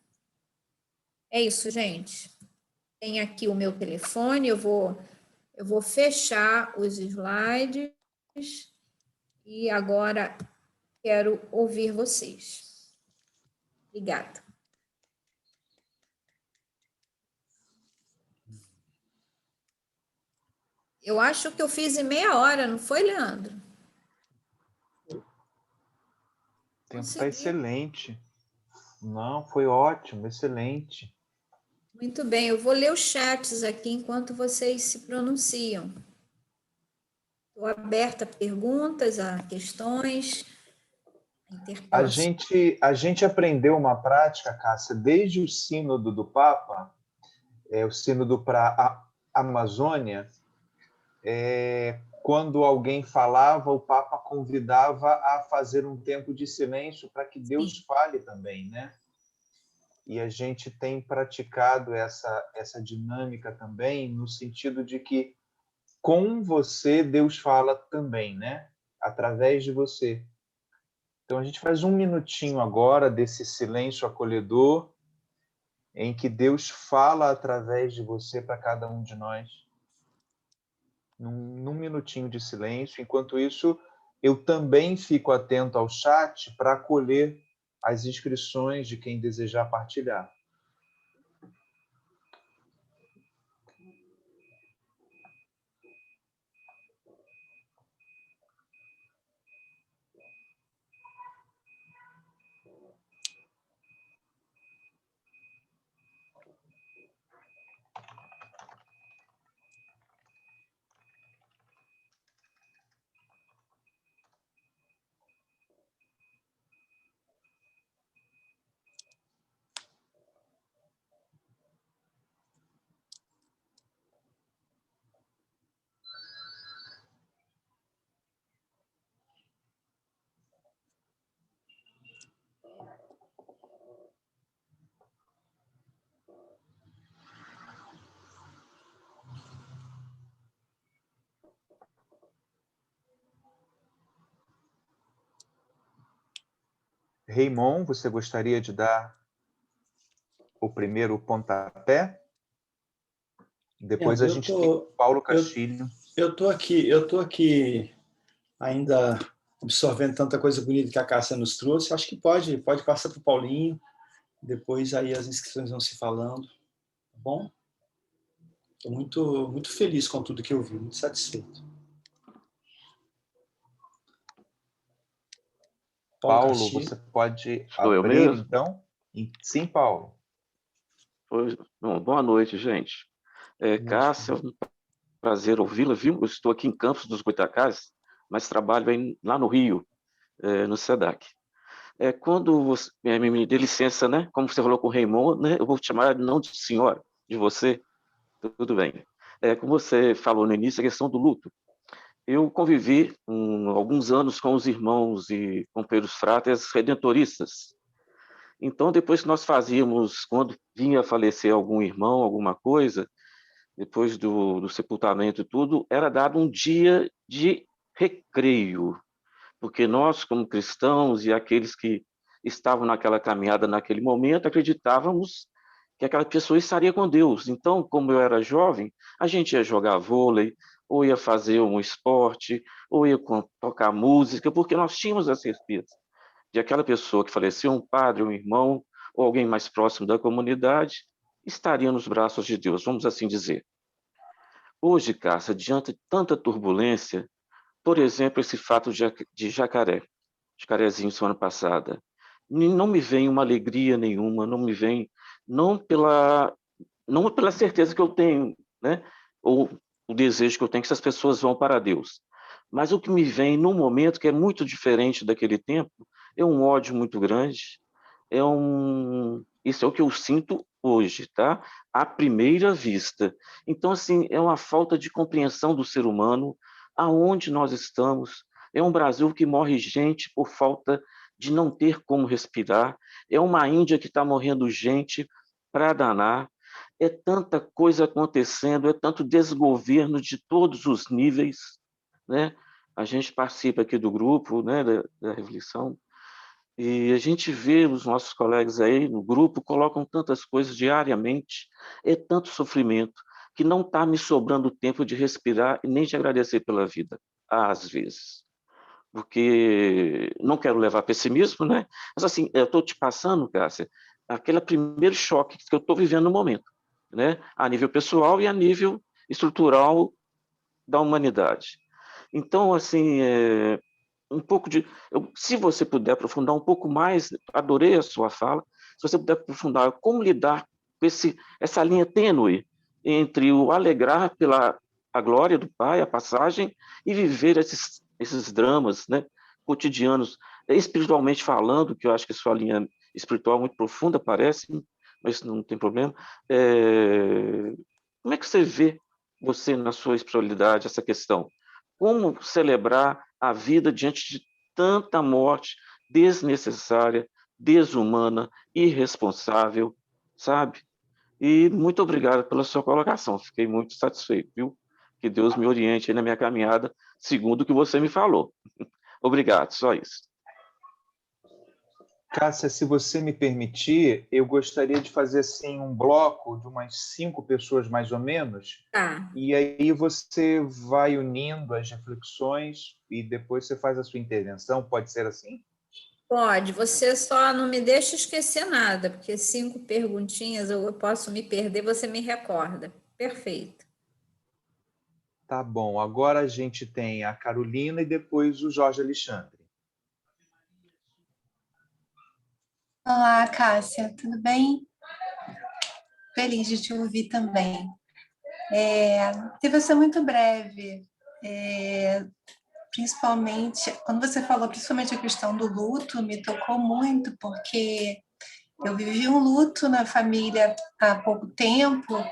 Speaker 4: É isso, gente. Tem aqui o meu telefone, eu vou fechar os slides e agora quero ouvir vocês. Obrigada. Eu acho que eu fiz em meia hora, não foi, Leandro?
Speaker 2: O tempo está excelente. Não, foi ótimo, excelente.
Speaker 4: Muito bem, eu vou ler os chats aqui enquanto vocês se pronunciam. Estou aberta a perguntas, a questões, a interpelações.
Speaker 2: A gente aprendeu uma prática, Cássia, desde o sínodo do Papa, o sínodo para a Amazônia, quando alguém falava, o Papa convidava a fazer um tempo de silêncio para que Deus fale também, né? E a gente tem praticado essa dinâmica também, no sentido de que com você Deus fala também, né? Através de você. Então a gente faz um minutinho agora desse silêncio acolhedor, em que Deus fala através de você para cada um de nós. Num minutinho de silêncio. Enquanto isso, eu também fico atento ao chat para acolher as inscrições de quem desejar partilhar. Raymond, você gostaria de dar o primeiro pontapé? Depois a gente tem o Paulo Castilho.
Speaker 1: Eu tô aqui ainda absorvendo tanta coisa bonita que a Cássia nos trouxe. Acho que pode passar para o Paulinho. Depois aí as inscrições vão se falando. Tá bom? Estou muito feliz com tudo que eu vi, muito satisfeito.
Speaker 2: Paulo, você pode
Speaker 5: Sou eu
Speaker 2: abrir,
Speaker 5: mesmo?
Speaker 2: então? Sim, Paulo.
Speaker 5: Bom, boa noite, gente. Cássia, é um prazer ouvi-la, viu? Eu estou aqui em Campos dos Goytacazes, mas trabalho aí, lá no Rio, no SEDAC. Quando você me dê licença, né? Como você falou com o Raymond, né? Eu vou te chamar não de senhora, de você. Tudo bem. Como você falou no início, a questão do luto. Eu convivi alguns anos com os irmãos e companheiros fráteis redentoristas. Então, depois que nós fazíamos, quando vinha a falecer algum irmão, alguma coisa, depois do sepultamento e tudo, era dado um dia de recreio, porque nós, como cristãos e aqueles que estavam naquela caminhada naquele momento, acreditávamos que aquela pessoa estaria com Deus. Então, como eu era jovem, a gente ia jogar vôlei, ou ia fazer um esporte, ou ia tocar música, porque nós tínhamos a certeza de aquela pessoa que faleceu, um padre, um irmão, ou alguém mais próximo da comunidade, estaria nos braços de Deus, vamos assim dizer. Hoje, Cássia, diante de tanta turbulência, por exemplo, esse fato de Jacarezinho, semana passada, não me vem uma alegria nenhuma, não me vem, não pela certeza que eu tenho, né? Ou o desejo que eu tenho que essas pessoas vão para Deus. Mas o que me vem num momento que é muito diferente daquele tempo, é um ódio muito grande, isso é o que eu sinto hoje, tá? À primeira vista. Então, assim, é uma falta de compreensão do ser humano, aonde nós estamos. É um Brasil que morre gente por falta de não ter como respirar. É uma Índia que está morrendo gente para danar. É tanta coisa acontecendo, é tanto desgoverno de todos os níveis, né? A gente participa aqui do grupo, né, da Reflexão, e a gente vê os nossos colegas aí no grupo colocam tantas coisas diariamente, é tanto sofrimento, que não está me sobrando tempo de respirar e nem de agradecer pela vida, às vezes. Porque não quero levar pessimismo, né? Mas assim, eu estou te passando, Cássia, aquele primeiro choque que eu estou vivendo no momento, né? A nível pessoal e a nível estrutural da humanidade. Então, assim, um pouco se você puder aprofundar um pouco mais, adorei a sua fala, se você puder aprofundar como lidar com essa linha tênue entre o alegrar pela a glória do Pai, a passagem, e viver esses dramas, né, cotidianos, espiritualmente falando, que eu acho que a sua linha espiritual é muito profunda, parece, mas não tem problema. Como é que você vê, você na sua espiritualidade, essa questão? Como celebrar a vida diante de tanta morte desnecessária, desumana, irresponsável, sabe? E muito obrigado pela sua colocação, fiquei muito satisfeito, viu? Que Deus me oriente aí na minha caminhada, segundo o que você me falou. Obrigado, só isso.
Speaker 2: Cássia, se você me permitir, eu gostaria de fazer assim um bloco de umas 5 pessoas mais ou menos, e aí você vai unindo as reflexões e depois você faz a sua intervenção, pode ser assim?
Speaker 4: Pode, você só não me deixa esquecer nada, porque 5 perguntinhas eu posso me perder, você me recorda. Perfeito.
Speaker 2: Tá bom, agora a gente tem a Carolina e depois o Jorge Alexandre.
Speaker 6: Olá, Cássia, tudo bem? Feliz de te ouvir também. Teve ser muito breve, principalmente quando você falou, principalmente a questão do luto, me tocou muito, porque eu vivi um luto na família há pouco tempo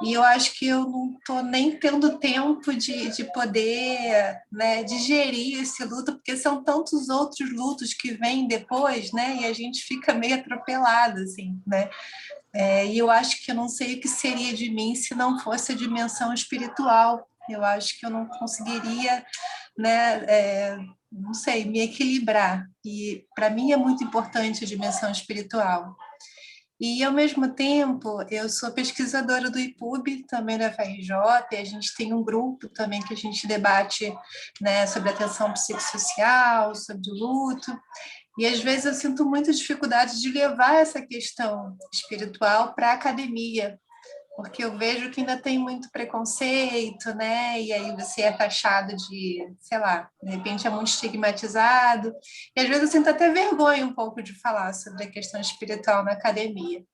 Speaker 6: e eu acho que eu não estou nem tendo tempo de poder, né, digerir esse luto, porque são tantos outros lutos que vêm depois, né, e a gente fica meio atropelado, assim, né? E eu acho que eu não sei o que seria de mim se não fosse a dimensão espiritual. Eu acho que eu não conseguiria, né, não sei, me equilibrar. E para mim é muito importante a dimensão espiritual. E, ao mesmo tempo, eu sou pesquisadora do IPUB, também da FRJ, e a gente tem um grupo também que a gente debate, né, sobre atenção psicossocial, sobre o luto, e às vezes eu sinto muita dificuldade de levar essa questão espiritual para a academia, Porque eu vejo que ainda tem muito preconceito, né? E aí você é taxado de, sei lá, de repente é muito estigmatizado. E às vezes eu sinto até vergonha um pouco de falar sobre a questão espiritual na academia.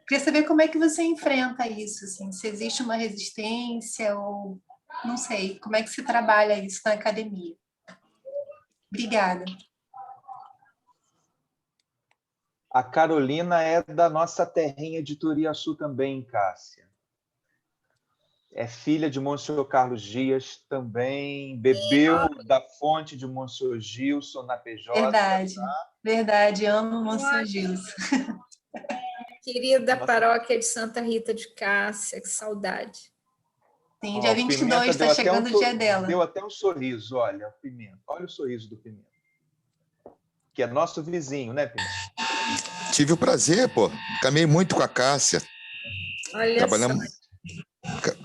Speaker 6: Queria saber como é que você enfrenta isso, assim, se existe uma resistência ou não sei, como é que se trabalha isso na academia. Obrigada.
Speaker 2: A Carolina é da nossa terrinha de Turiaçu também, Cássia. É filha de Monsenhor Carlos Dias também, bebeu da fonte de Monsenhor Gilson na PJ.
Speaker 6: Verdade, verdade, amo o Monsenhor
Speaker 4: Olha.
Speaker 6: Gilson.
Speaker 4: Querida
Speaker 2: Nossa.
Speaker 4: paróquia de Santa Rita de Cássia, que saudade.
Speaker 6: Sim, dia 22,
Speaker 2: Pimenta
Speaker 6: está chegando o dia dela.
Speaker 2: deu até um sorriso, olha, Pimenta. Olha o sorriso do Pimenta. Que é nosso vizinho, né, Pimenta?
Speaker 7: Tive o prazer, pô. Caminhei muito com a Cássia.
Speaker 4: Olha
Speaker 7: Trabalhamos,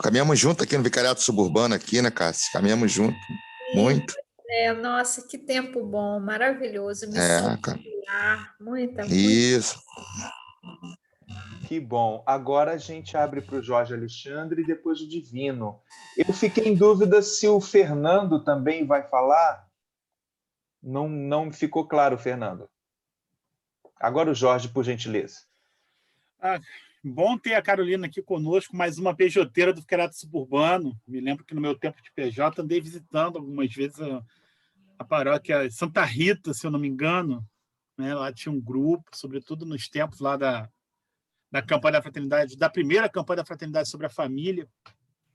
Speaker 7: caminhamos junto aqui no Vicariato Suburbano, aqui, né, Cássia? Caminhamos junto, muito.
Speaker 4: Nossa, que tempo bom, maravilhoso. Missão familiar, muita.
Speaker 7: Isso.
Speaker 2: Que bom. Agora a gente abre para o Jorge Alexandre e depois o Divino. Eu fiquei em dúvida se o Fernando também vai falar. Não ficou claro, Fernando. Agora o Jorge, por gentileza.
Speaker 8: Bom ter a Carolina aqui conosco, mais uma pejoteira do Vicariato Suburbano. Me lembro que no meu tempo de PJ andei visitando algumas vezes a paróquia Santa Rita, se eu não me engano. Né? Lá tinha um grupo, sobretudo nos tempos lá da campanha da fraternidade, da primeira campanha da fraternidade sobre a família.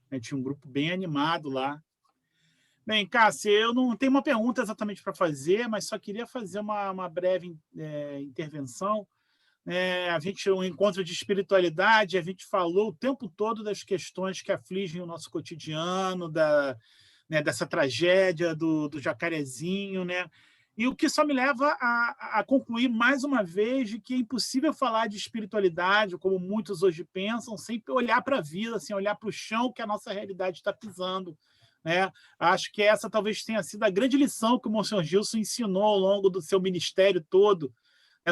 Speaker 8: Né? Tinha um grupo bem animado lá. Bem, Cássia, eu não tenho uma pergunta exatamente para fazer, mas só queria fazer uma breve intervenção. Um encontro de espiritualidade, a gente falou o tempo todo das questões que afligem o nosso cotidiano, dessa tragédia do Jacarezinho, né? E o que só me leva a concluir mais uma vez de que é impossível falar de espiritualidade, como muitos hoje pensam, sem olhar para a vida, sem olhar para o chão que a nossa realidade está pisando. Né? Acho que essa talvez tenha sido a grande lição que o Monsenhor Gilson ensinou ao longo do seu ministério todo,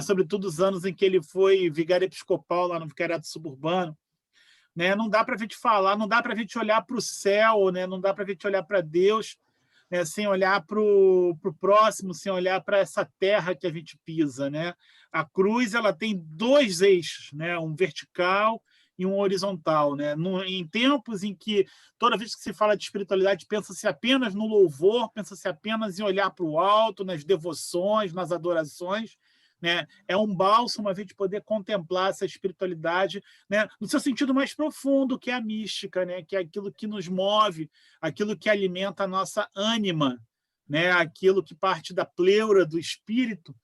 Speaker 8: sobretudo os anos em que ele foi vigário episcopal lá no Vicariato Suburbano. Né? Não dá para a gente falar, não dá para a gente olhar para o céu, né? Não dá para a gente olhar para Deus, né? Sem olhar para o próximo, sem olhar para essa terra que a gente pisa. Né? A cruz ela tem dois eixos, né? Um vertical e um horizontal. Né? Em tempos em que toda vez que se fala de espiritualidade, pensa-se apenas no louvor, pensa-se apenas em olhar para o alto, nas devoções, nas adorações, né? É um bálsamo a gente poder contemplar essa espiritualidade, né? No seu sentido mais profundo, que é a mística, né? Que é aquilo que nos move, aquilo que alimenta a nossa ânima, né? Aquilo que parte da pleura do espírito,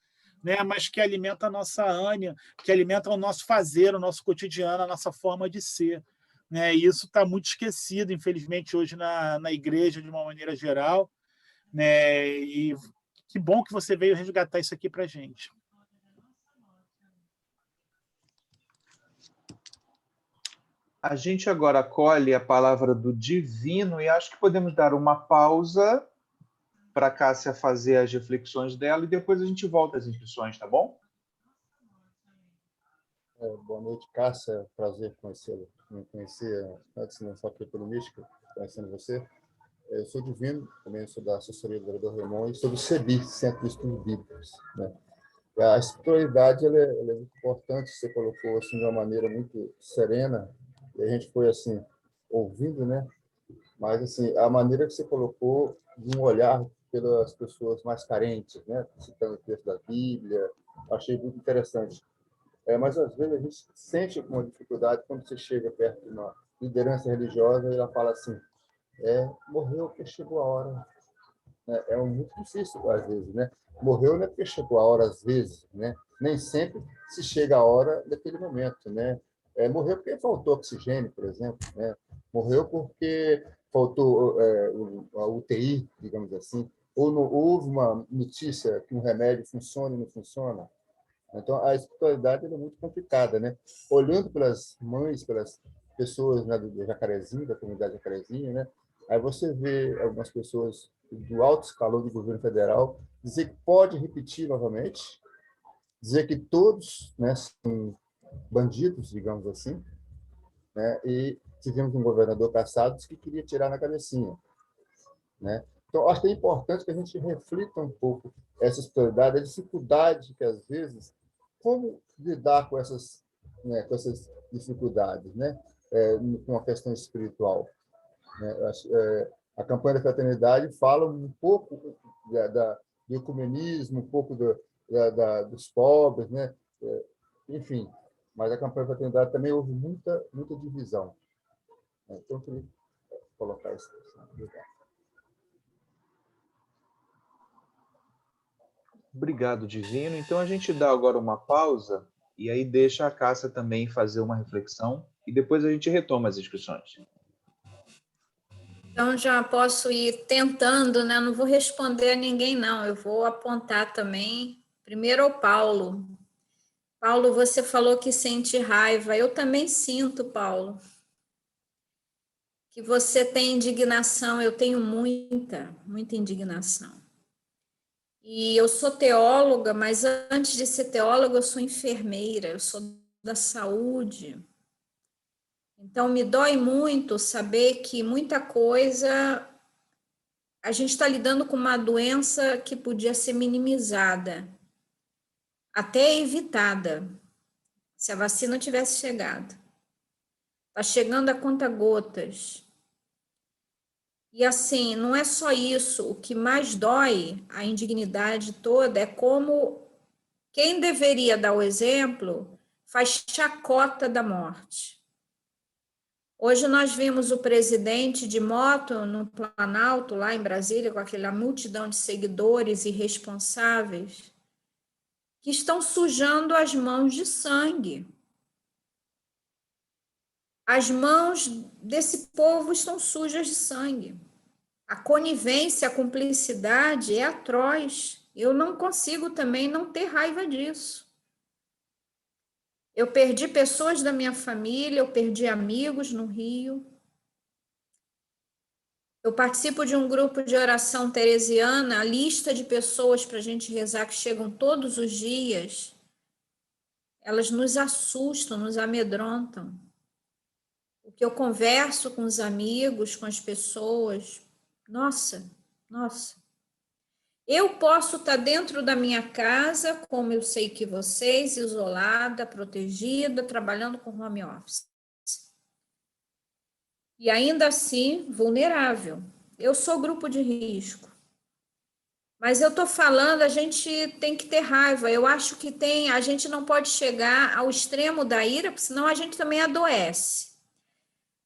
Speaker 8: né? Mas que alimenta a nossa ânima, que alimenta o nosso fazer, o nosso cotidiano, a nossa forma de ser. Né? E isso está muito esquecido, infelizmente, hoje na igreja, de uma maneira geral. Né? E que bom que você veio resgatar isso aqui para a gente.
Speaker 2: A gente agora acolhe a palavra do Divino e acho que podemos dar uma pausa para a Cássia fazer as reflexões dela e depois a gente volta às inscrições, tá bom?
Speaker 9: Boa noite, Cássia. Prazer conhecê-la. Me conhecer antes, não só aqui pelo Mística, conhecendo você. Eu sou Divino, também sou da assessoria do vereador Ramon e sou do CEBI, Centro de Estudos Bíblicos. Né? A espiritualidade ela é muito importante, você colocou assim, de uma maneira muito serena, e a gente foi assim, ouvindo, né? Mas assim, a maneira que você colocou de um olhar pelas pessoas mais carentes, né? Citando o texto da Bíblia, achei muito interessante. Mas às vezes a gente sente uma dificuldade quando você chega perto de uma liderança religiosa e ela fala assim, morreu porque chegou a hora. É muito difícil às vezes, né? Morreu não é porque chegou a hora às vezes, né? Nem sempre se chega a hora daquele momento, né? Morreu porque faltou oxigênio, por exemplo, né? Morreu porque faltou a UTI, digamos assim, ou não houve uma notícia que um remédio funciona e não funciona. Então, a espiritualidade é muito complicada, né? Olhando pelas mães, pelas pessoas, né, do Jacarezinho, da comunidade Jacarezinho, né? Aí você vê algumas pessoas do alto escalão do governo federal dizer que pode repetir novamente, dizer que todos, né, são bandidos, digamos assim, né? E tivemos um governador Cassados que queria tirar na cabecinha, né? Então, acho que é importante que a gente reflita um pouco essas prioridades, a dificuldade que, às vezes, como lidar com essas dificuldades, né? Com a questão espiritual. Né? A campanha da fraternidade fala um pouco do ecumenismo, um pouco dos pobres, né? Enfim, mas a campanha da fraternidade também houve muita divisão. Então, eu queria colocar isso.
Speaker 2: Obrigado, Divino. Então, a gente dá agora uma pausa e aí deixa a Cássia também fazer uma reflexão e depois a gente retoma as inscrições.
Speaker 4: Então, já posso ir tentando, né? Não vou responder a ninguém, não. Eu vou apontar também, primeiro ao Paulo. Paulo, você falou que sente raiva. Eu também sinto, Paulo. Que você tem indignação. Eu tenho muita indignação. E eu sou teóloga, mas antes de ser teóloga, eu sou enfermeira, eu sou da saúde. Então, me dói muito saber que muita coisa... A gente está lidando com uma doença que podia ser minimizada, até evitada, se a vacina tivesse chegado. Está chegando a conta-gotas. E assim, não é só isso, o que mais dói, a indignidade toda, é como quem deveria dar o exemplo faz chacota da morte. Hoje nós vimos o presidente de moto no Planalto, lá em Brasília, com aquela multidão de seguidores irresponsáveis, que estão sujando as mãos de sangue. As mãos desse povo estão sujas de sangue. A conivência, a cumplicidade é atroz. Eu não consigo também não ter raiva disso. Eu perdi pessoas da minha família, eu perdi amigos no Rio. Eu participo de um grupo de oração teresiana, a lista de pessoas para a gente rezar que chegam todos os dias, elas nos assustam, nos amedrontam. O que eu converso com os amigos, com as pessoas, nossa. Eu posso estar dentro da minha casa, como eu sei que vocês, isolada, protegida, trabalhando com home office. E ainda assim, vulnerável. Eu sou grupo de risco. Mas eu estou falando, a gente tem que ter raiva. Eu acho que a gente não pode chegar ao extremo da ira, porque senão a gente também adoece.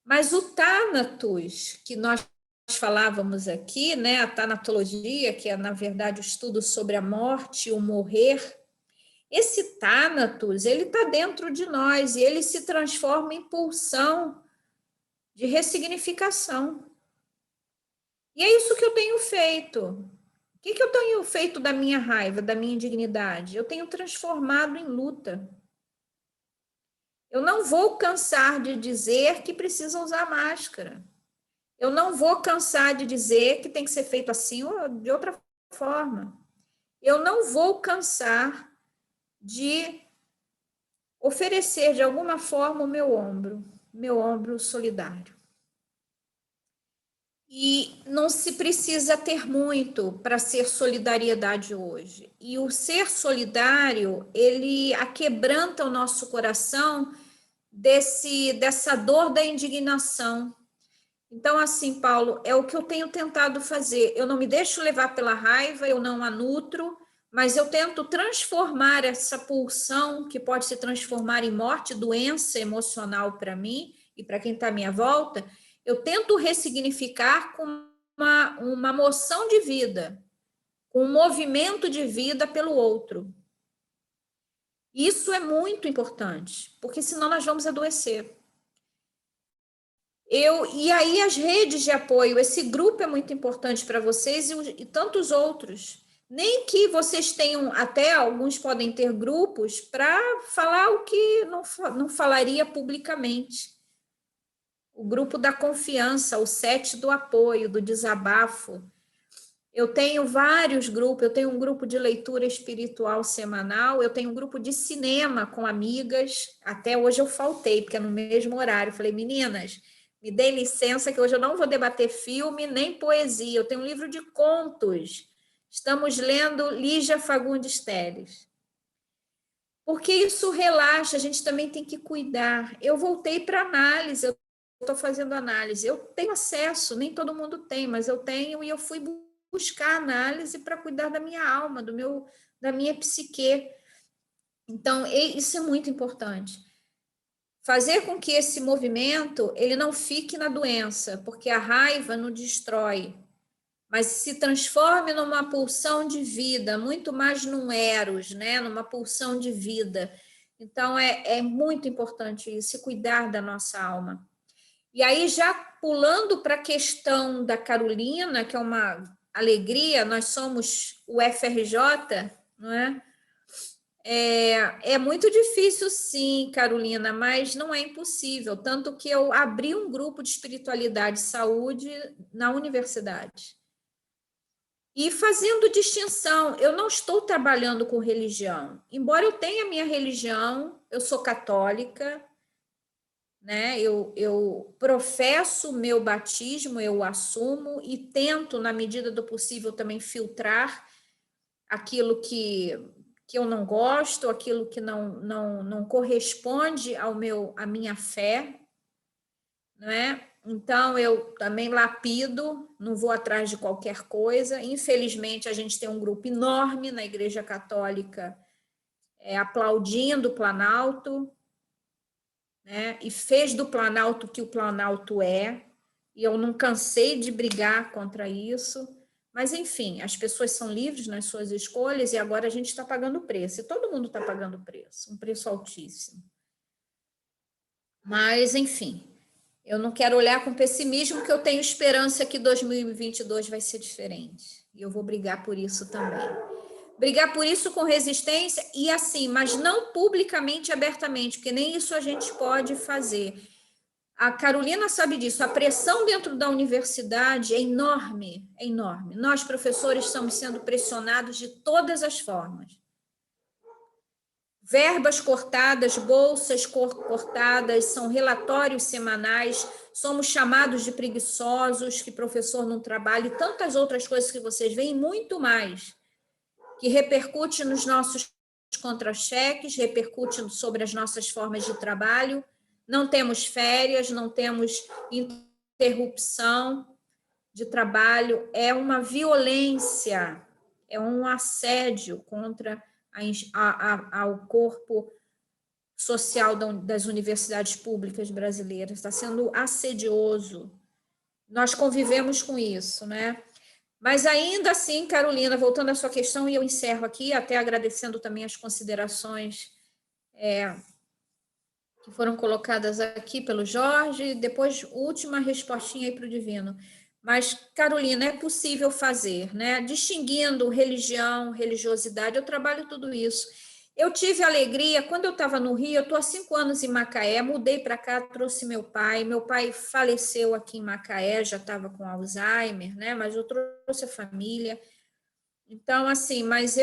Speaker 4: Mas o Thanatos, que nós falávamos aqui, né, a tanatologia, que é, na verdade, o estudo sobre a morte e o morrer, esse Thanatos, ele está dentro de nós e ele se transforma em pulsão de ressignificação. E é isso que eu tenho feito. O que eu tenho feito da minha raiva, da minha indignidade? Eu tenho transformado em luta. Eu não vou cansar de dizer que precisa usar máscara. Eu não vou cansar de dizer que tem que ser feito assim ou de outra forma. Eu não vou cansar de oferecer de alguma forma o meu ombro solidário. E não se precisa ter muito para ser solidariedade hoje. E o ser solidário, ele aquebranta o nosso coração dessa dor da indignação. Então, assim, Paulo, é o que eu tenho tentado fazer. Eu não me deixo levar pela raiva, eu não a nutro, mas eu tento transformar essa pulsão, que pode se transformar em morte, doença emocional para mim e para quem está à minha volta, eu tento ressignificar com uma moção de vida, com um movimento de vida pelo outro. Isso é muito importante, porque senão nós vamos adoecer. E aí as redes de apoio, esse grupo é muito importante para vocês e tantos outros. Nem que vocês tenham, até alguns podem ter grupos para falar o que não falaria publicamente. O grupo da confiança, o set do apoio, do desabafo. Eu tenho vários grupos, eu tenho um grupo de leitura espiritual semanal, eu tenho um grupo de cinema com amigas, até hoje eu faltei, porque é no mesmo horário. Falei, meninas, me deem licença que hoje eu não vou debater filme nem poesia, eu tenho um livro de contos. Estamos lendo Lígia Fagundes Telles. Porque isso relaxa, a gente também tem que cuidar. Eu voltei para análise, eu estou fazendo análise. Eu tenho acesso, nem todo mundo tem, mas eu tenho, e eu fui buscar análise para cuidar da minha alma, da minha psique. Então, isso é muito importante. Fazer com que esse movimento ele não fique na doença, porque a raiva não destrói, mas se transforme numa pulsão de vida, muito mais num eros, né? Numa pulsão de vida. Então, é muito importante isso, cuidar da nossa alma. E aí, já pulando para a questão da Carolina, que é uma alegria, nós somos o FRJ, não é? É muito difícil, sim, Carolina, mas não é impossível. Tanto que eu abri um grupo de espiritualidade e saúde na universidade. E fazendo distinção, eu não estou trabalhando com religião. Embora eu tenha minha religião, eu sou católica, né? Eu professo o meu batismo, eu o assumo e tento, na medida do possível, também filtrar aquilo que eu não gosto, aquilo que não corresponde à minha fé, né? Então, eu também lapido, não vou atrás de qualquer coisa. Infelizmente, a gente tem um grupo enorme na Igreja Católica aplaudindo o Planalto, né? E fez do Planalto o que o Planalto é, e eu não cansei de brigar contra isso. Mas, enfim, as pessoas são livres nas suas escolhas e agora a gente está pagando preço. E todo mundo está pagando preço, um preço altíssimo. Mas, enfim, eu não quero olhar com pessimismo, porque eu tenho esperança que 2022 vai ser diferente. E eu vou brigar por isso também. Brigar por isso com resistência e assim, mas não publicamente, abertamente, porque nem isso a gente pode fazer. A Carolina sabe disso, a pressão dentro da universidade é enorme, é enorme. Nós, professores, estamos sendo pressionados de todas as formas. Verbas cortadas, bolsas cortadas, são relatórios semanais, somos chamados de preguiçosos, que professor não trabalha, e tantas outras coisas que vocês veem, muito mais, que repercute nos nossos contra-cheques, repercute sobre as nossas formas de trabalho. Não temos férias, não temos interrupção de trabalho, é uma violência, é um assédio contra ao corpo social das universidades públicas brasileiras, está sendo assedioso. Nós convivemos com isso, né? Mas ainda assim, Carolina, voltando à sua questão, e eu encerro aqui, até agradecendo também as considerações que foram colocadas aqui pelo Jorge, e depois última respostinha aí para o Divino. Mas, Carolina, é possível fazer, né? Distinguindo religião, religiosidade, eu trabalho tudo isso. Eu tive alegria, quando eu estava no Rio, eu estou há 5 anos em Macaé, mudei para cá, trouxe meu pai faleceu aqui em Macaé, já estava com Alzheimer, né? Mas eu trouxe a família. Então, assim, mas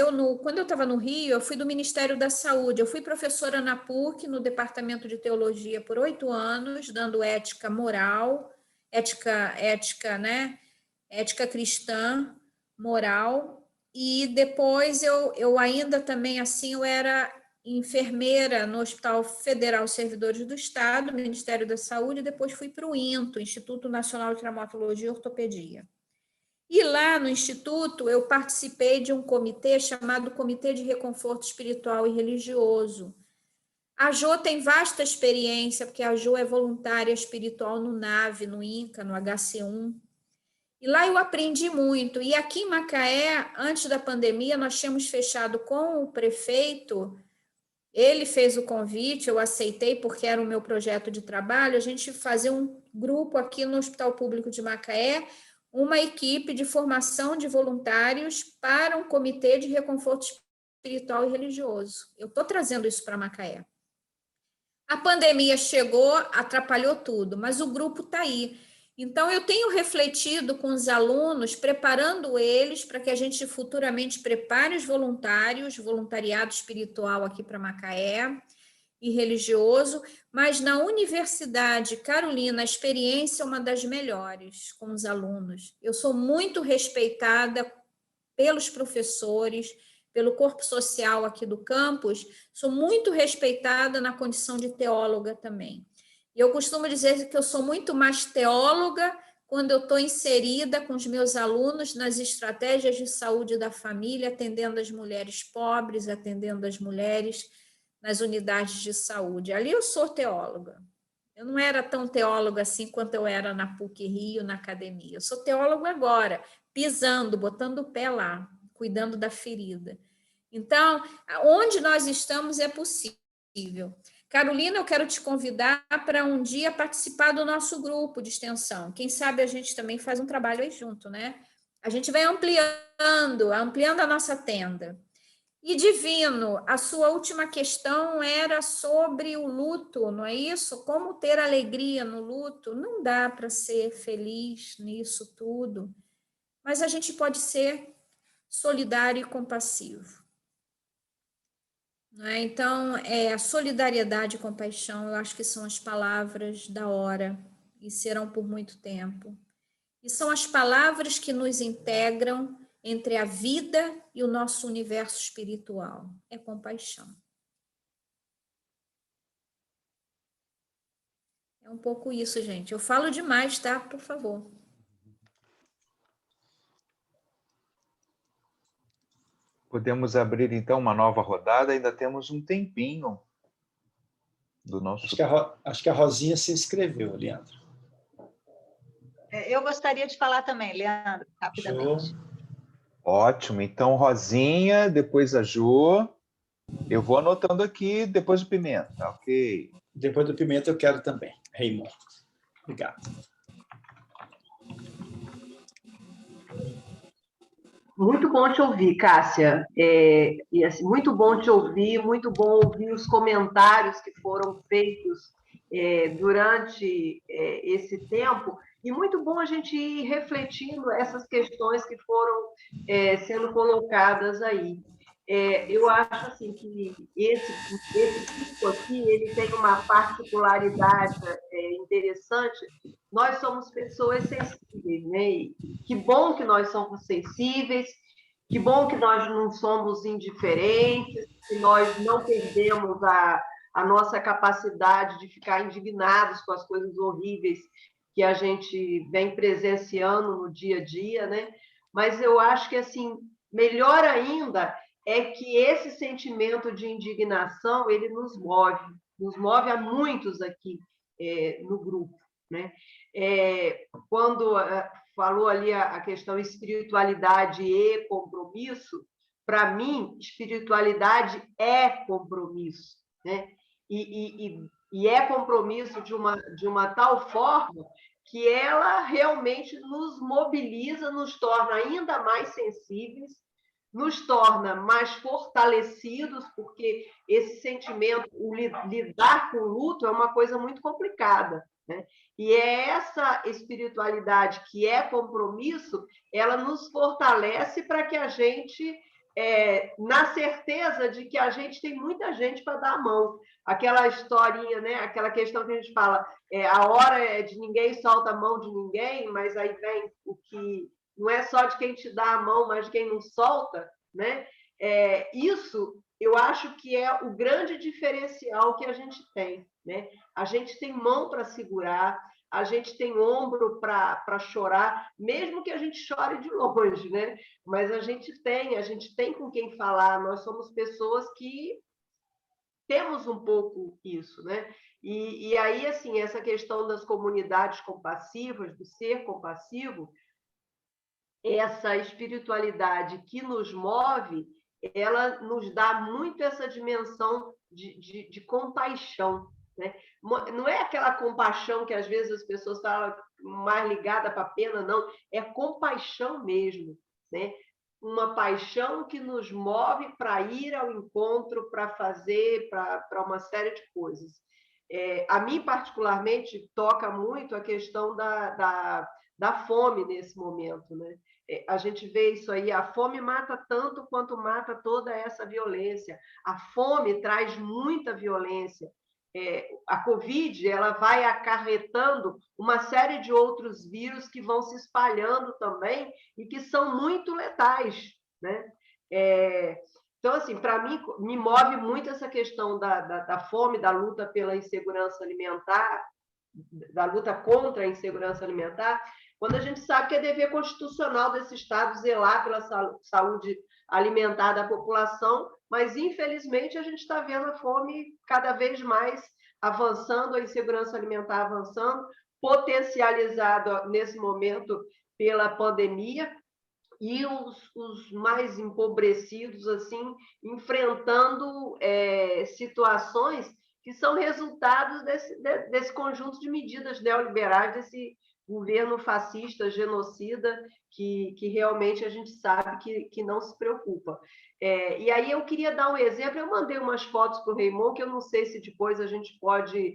Speaker 4: quando eu estava no Rio, eu fui do Ministério da Saúde, eu fui professora na PUC, no Departamento de Teologia, por 8 anos, dando ética moral, ética, né? Ética cristã, moral, e depois eu ainda também, assim, eu era enfermeira no Hospital Federal Servidores do Estado, Ministério da Saúde, e depois fui para o INTO, Instituto Nacional de Traumatologia e Ortopedia. E lá no Instituto, eu participei de um comitê chamado Comitê de Reconforto Espiritual e Religioso. A Jo tem vasta experiência, porque a Jo é voluntária espiritual no NAVE, no INCA, no HC1. E lá eu aprendi muito. E aqui em Macaé, antes da pandemia, nós tínhamos fechado com o prefeito, ele fez o convite, eu aceitei porque era o meu projeto de trabalho, a gente fazer um grupo aqui no Hospital Público de Macaé, uma equipe de formação de voluntários para um comitê de reconforto espiritual e religioso. Eu estou trazendo isso para Macaé. A pandemia chegou, atrapalhou tudo, mas o grupo está aí. Então, eu tenho refletido com os alunos, preparando eles para que a gente futuramente prepare os voluntários, voluntariado espiritual aqui para Macaé e religioso, mas na Universidade Carolina, a experiência é uma das melhores com os alunos. Eu sou muito respeitada pelos professores, pelo corpo social aqui do campus, sou muito respeitada na condição de teóloga também. E eu costumo dizer que eu sou muito mais teóloga quando eu estou inserida com os meus alunos nas estratégias de saúde da família, atendendo as mulheres pobres, atendendo as mulheres nas unidades de saúde. Ali eu sou teóloga. Eu não era tão teóloga assim quanto eu era na PUC-Rio, na academia. Eu sou teóloga agora, pisando, botando o pé lá, cuidando da ferida. Então, onde nós estamos é possível. Carolina, eu quero te convidar para um dia participar do nosso grupo de extensão. Quem sabe a gente também faz um trabalho aí junto, né? A gente vai ampliando a nossa tenda. E Divino, a sua última questão era sobre o luto, não é isso? Como ter alegria no luto? Não dá para ser feliz nisso tudo, mas a gente pode ser solidário e compassivo. Então, a solidariedade e compaixão, eu acho que são as palavras da hora e serão por muito tempo. E são as palavras que nos integram entre a vida e o nosso universo espiritual. É compaixão. É um pouco isso, gente. Eu falo demais, tá? Por favor.
Speaker 2: Podemos abrir, então, uma nova rodada. Ainda temos um tempinho do nosso...
Speaker 1: Acho que a Rosinha se inscreveu, Leandro.
Speaker 3: Eu gostaria de falar também, Leandro, rapidamente.
Speaker 1: Show.
Speaker 2: Ótimo. Então, Rosinha, depois a Jo. Eu vou anotando aqui, depois o Pimenta, ok?
Speaker 1: Depois do Pimenta eu quero também, Raymond. Obrigado.
Speaker 10: Muito bom te ouvir, Cássia. E assim, muito bom te ouvir, muito bom ouvir os comentários que foram feitos durante esse tempo, e muito bom a gente ir refletindo essas questões que foram sendo colocadas aí. Eu acho assim que esse tipo aqui ele tem uma particularidade interessante. Nós somos pessoas sensíveis, né? E que bom que nós somos sensíveis, que bom que nós não somos indiferentes, que nós não perdemos a nossa capacidade de ficar indignados com as coisas horríveis que a gente vem presenciando no dia a dia, né? Mas eu acho que, assim, melhor ainda é que esse sentimento de indignação, ele nos move a muitos aqui no grupo, né? Quando falou ali a questão espiritualidade e compromisso, para mim, espiritualidade é compromisso, né? E é compromisso de uma tal forma que ela realmente nos mobiliza, nos torna ainda mais sensíveis, nos torna mais fortalecidos, porque esse sentimento, o lidar com o luto é uma coisa muito complicada, né? E essa espiritualidade que é compromisso, ela nos fortalece para que a gente, na certeza de que a gente tem muita gente para dar a mão. Aquela historinha, né? Aquela questão que a gente fala, a hora é de ninguém solta a mão de ninguém, mas aí vem o que não é só de quem te dá a mão, mas de quem não solta, né? Isso eu acho que é o grande diferencial que a gente tem, né? A gente tem mão para segurar, a gente tem ombro para chorar, mesmo que a gente chore de longe, né? Mas a gente tem com quem falar, nós somos pessoas que temos um pouco isso, né? E aí, assim, essa questão das comunidades compassivas, do ser compassivo, essa espiritualidade que nos move, ela nos dá muito essa dimensão de compaixão, né? Não é aquela compaixão que às vezes as pessoas falam mais ligada para a pena, não, é compaixão mesmo, né? Uma paixão que nos move para ir ao encontro, para fazer, para uma série de coisas. a mim, particularmente, toca muito a questão da fome nesse momento, né? A gente vê isso aí, a fome mata tanto quanto mata toda essa violência. A fome traz muita violência. A Covid, ela vai acarretando uma série de outros vírus que vão se espalhando também e que são muito letais, né? Então, assim, para mim, me move muito essa questão da fome, da luta pela insegurança alimentar, da luta contra a insegurança alimentar, quando a gente sabe que é dever constitucional desse Estado zelar pela saúde alimentar da população, mas, infelizmente, a gente está vendo a fome cada vez mais avançando, a insegurança alimentar avançando, potencializada nesse momento pela pandemia, e os mais empobrecidos, assim, enfrentando situações que são resultados desse conjunto de medidas neoliberais, desse governo fascista, genocida, que realmente a gente sabe que não se preocupa. E aí eu queria dar um exemplo, eu mandei umas fotos para o Raymond, que eu não sei se depois a gente pode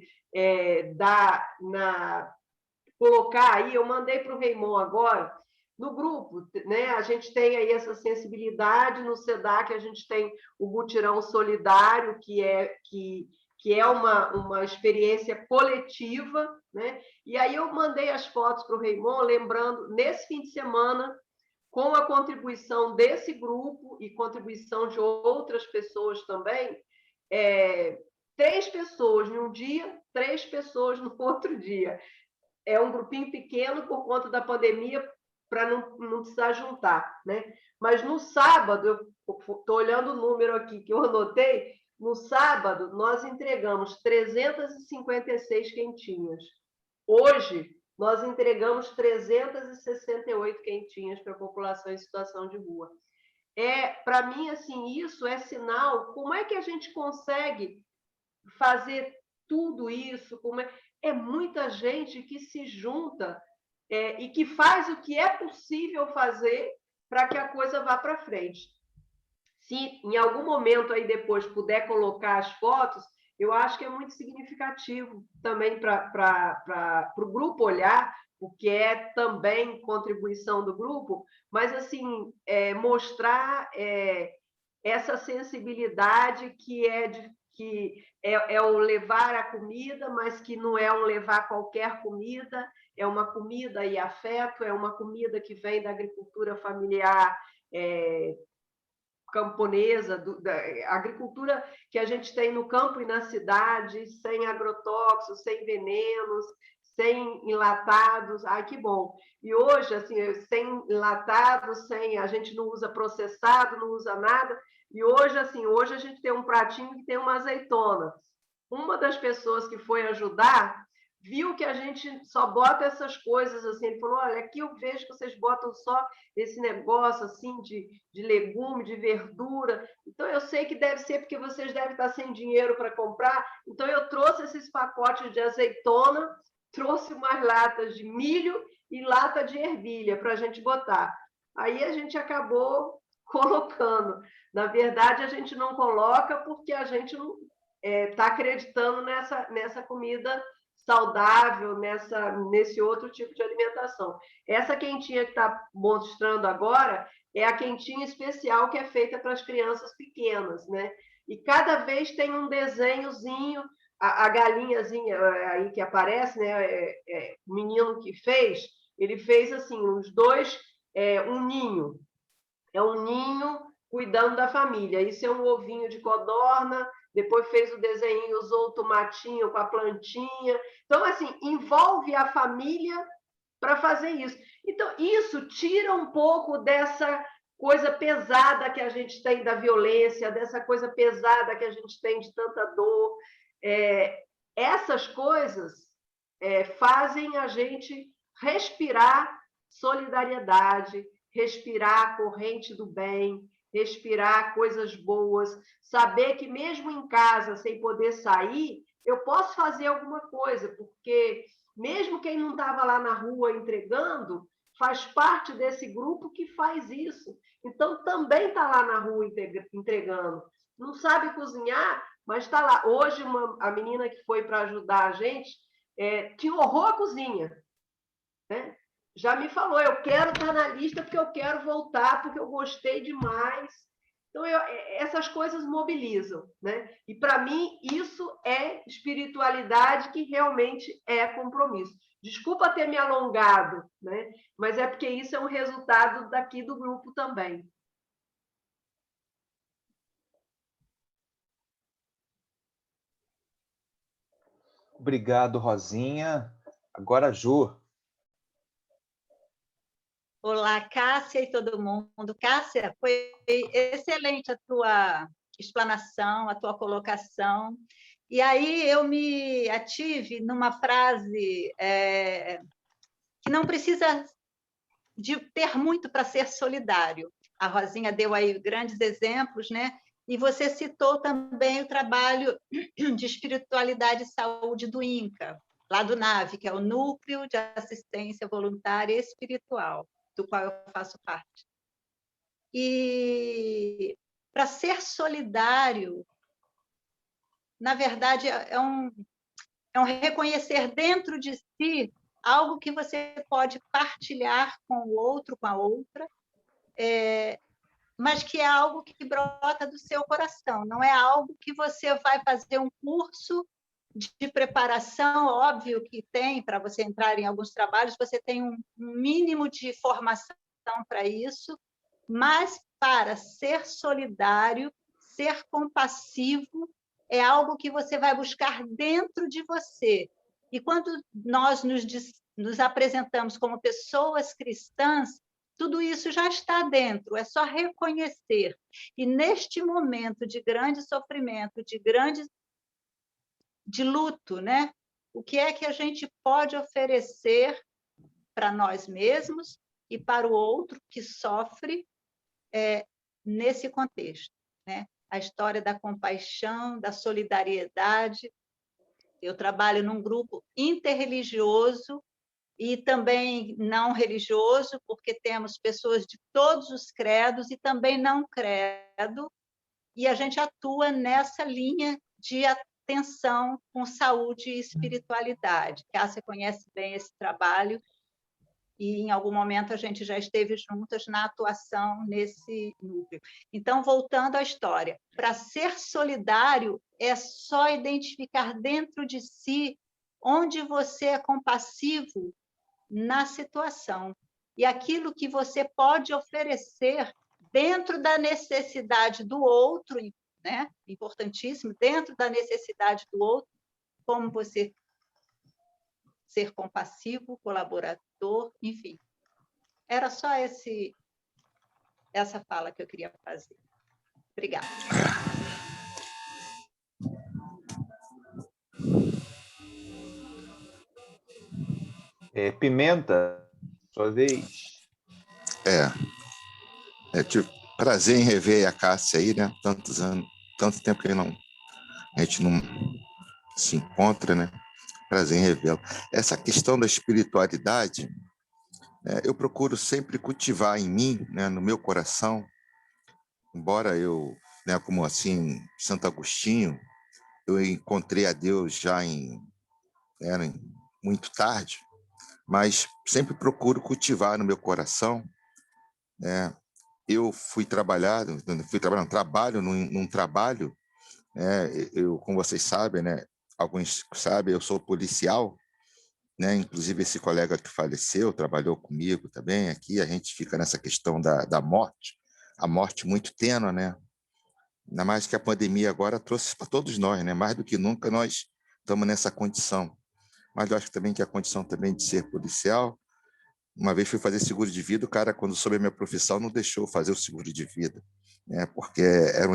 Speaker 10: colocar aí, eu mandei para o Raymond agora, no grupo, né? A gente tem aí essa sensibilidade, no SEDAC a gente tem o mutirão solidário, que é uma experiência coletiva, né? E aí eu mandei as fotos para o Raymond, lembrando, nesse fim de semana, com a contribuição desse grupo e contribuição de outras pessoas também, 3 pessoas num dia, 3 pessoas no outro dia. É um grupinho pequeno por conta da pandemia, para não precisar juntar, né? Mas no sábado, eu estou olhando o número aqui que eu anotei, no sábado nós entregamos 356 quentinhas. Hoje, nós entregamos 368 quentinhas para a população em situação de rua. Para mim, assim, isso é sinal, como é que a gente consegue fazer tudo isso? É muita gente que se junta e que faz o que é possível fazer para que a coisa vá para frente. Se em algum momento aí depois puder colocar as fotos, eu acho que é muito significativo também para o grupo olhar, porque é também contribuição do grupo, mas assim mostrar essa sensibilidade que é o levar a comida, mas que não é um levar qualquer comida, é uma comida e afeto, é uma comida que vem da agricultura familiar camponesa, da agricultura que a gente tem no campo e na cidade, sem agrotóxicos, sem venenos, sem enlatados. Ai, que bom! E hoje, assim, sem enlatados, a gente não usa processado, não usa nada. E hoje, assim, hoje a gente tem um pratinho que tem uma azeitona. Uma das pessoas que foi ajudar viu que a gente só bota essas coisas assim, ele falou, olha, aqui eu vejo que vocês botam só esse negócio assim de legume, de verdura, então eu sei que deve ser porque vocês devem estar sem dinheiro para comprar, então eu trouxe esses pacotes de azeitona, trouxe umas latas de milho e lata de ervilha para a gente botar. Aí a gente acabou colocando. Na verdade, a gente não coloca porque a gente não está acreditando nessa comida saudável, nesse outro tipo de alimentação. Essa quentinha que está mostrando agora é a quentinha especial que é feita para as crianças pequenas, né? E cada vez tem um desenhozinho, a galinhazinha aí que aparece, né? O menino que fez, ele fez assim, os dois, um ninho. É um ninho cuidando da família. Isso é um ovinho de codorna, depois fez o desenho, usou o tomatinho com a plantinha. Então, assim, envolve a família para fazer isso. Então, isso tira um pouco dessa coisa pesada que a gente tem da violência, dessa coisa pesada que a gente tem de tanta dor. Essas coisas fazem a gente respirar solidariedade, respirar a corrente do bem, respirar coisas boas, saber que mesmo em casa, sem poder sair, eu posso fazer alguma coisa, porque mesmo quem não estava lá na rua entregando, faz parte desse grupo que faz isso. Então, também está lá na rua entregando. Não sabe cozinhar, mas está lá. Hoje, a menina que foi para ajudar a gente tinha horror à cozinha, né? Já me falou, eu quero estar na lista porque eu quero voltar, porque eu gostei demais. Então, essas coisas mobilizam, né? E, para mim, isso é espiritualidade que realmente é compromisso. Desculpa ter me alongado, né? Mas é porque isso é um resultado daqui do grupo também.
Speaker 2: Obrigado, Rosinha. Agora, Ju.
Speaker 3: Olá, Cássia e todo mundo. Cássia, foi excelente a tua explanação, a tua colocação. E aí eu me ative numa frase que não precisa de ter muito para ser solidário. A Rosinha deu aí grandes exemplos, né? E você citou também o trabalho de espiritualidade e saúde do INCA, lá do NAVE, que é o Núcleo de Assistência Voluntária Espiritual, do qual eu faço parte. E para ser solidário, na verdade, é um reconhecer dentro de si algo que você pode partilhar com o outro, com a outra, mas que é algo que brota do seu coração, não é algo que você vai fazer um curso de preparação, óbvio que tem, para você entrar em alguns trabalhos, você tem um mínimo de formação para isso, mas para ser solidário, ser compassivo, é algo que você vai buscar dentro de você. E quando nós nos apresentamos como pessoas cristãs, tudo isso já está dentro, é só reconhecer. E neste momento de grande sofrimento, de luto, né? O que é que a gente pode oferecer para nós mesmos e para o outro que sofre nesse contexto, né? A história da compaixão, da solidariedade. Eu trabalho num grupo interreligioso e também não religioso, porque temos pessoas de todos os credos e também não credo, e a gente atua nessa linha de atenção com saúde e espiritualidade. Cássia conhece bem esse trabalho, e em algum momento a gente já esteve juntas na atuação nesse núcleo. Então, voltando à história, para ser solidário é só identificar dentro de si onde você é compassivo na situação e aquilo que você pode oferecer dentro da necessidade do outro, né? Importantíssimo, dentro da necessidade do outro, como você ser compassivo, colaborador, enfim. Era só essa fala que eu queria fazer. Obrigada.
Speaker 2: Pimenta, sua vez.
Speaker 7: Tive prazer em rever a Cássia aí, né? Tantos anos, tanto tempo que a gente não se encontra, né? Prazer em revê-la. Essa questão da espiritualidade, eu procuro sempre cultivar em mim, né, no meu coração, embora eu, né, como assim, Santo Agostinho, eu encontrei a Deus já muito tarde, mas sempre procuro cultivar no meu coração, né? Eu trabalho num trabalho, né? Eu, como vocês sabem, né? Alguns sabem, eu sou policial, né? Inclusive esse colega que faleceu trabalhou comigo também aqui. A gente fica nessa questão da morte, a morte muito tênue, né? Ainda mais que a pandemia agora trouxe para todos nós, né? Mais do que nunca nós estamos nessa condição. Mas eu acho também que a condição também de ser policial. Uma vez fui fazer seguro de vida, o cara, quando soube a minha profissão, não deixou fazer o seguro de vida, né? Porque era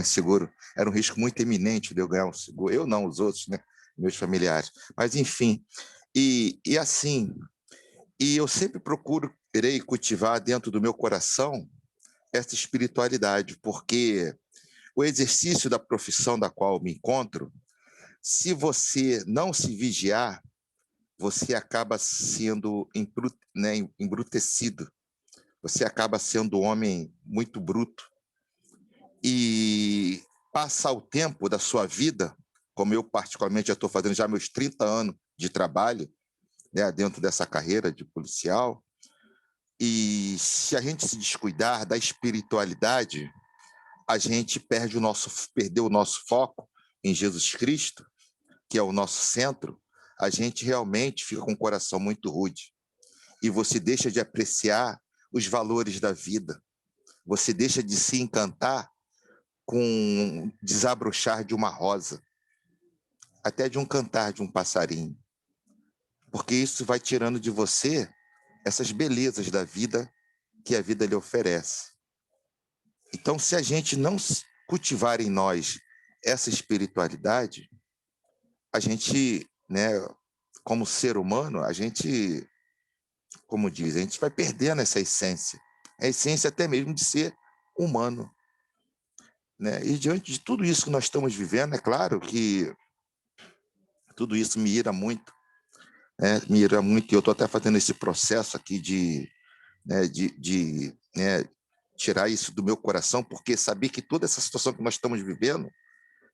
Speaker 7: um risco muito iminente de eu ganhar um seguro. Eu não, os outros, né? Meus familiares. Mas, enfim, e assim, eu sempre irei cultivar dentro do meu coração essa espiritualidade, porque o exercício da profissão da qual me encontro, se você não se vigiar, você acaba sendo embrutecido, você acaba sendo um homem muito bruto. E passar o tempo da sua vida, como eu particularmente já estou fazendo já meus 30 anos de trabalho, né, dentro dessa carreira de policial, e se a gente se descuidar da espiritualidade, a gente perdeu o nosso foco em Jesus Cristo, que é o nosso centro, a gente realmente fica com o coração muito rude. E você deixa de apreciar os valores da vida. Você deixa de se encantar com o desabrochar de uma rosa, até de um cantar de um passarinho. Porque isso vai tirando de você essas belezas da vida que a vida lhe oferece. Então, se a gente não cultivar em nós essa espiritualidade, a gente, né, como ser humano, a gente, como diz, a gente vai perdendo essa essência. A essência até mesmo de ser humano. Né? E diante de tudo isso que nós estamos vivendo, é claro que tudo isso me ira muito. Né? Me ira muito, e eu estou até fazendo esse processo aqui de tirar isso do meu coração, porque saber que toda essa situação que nós estamos vivendo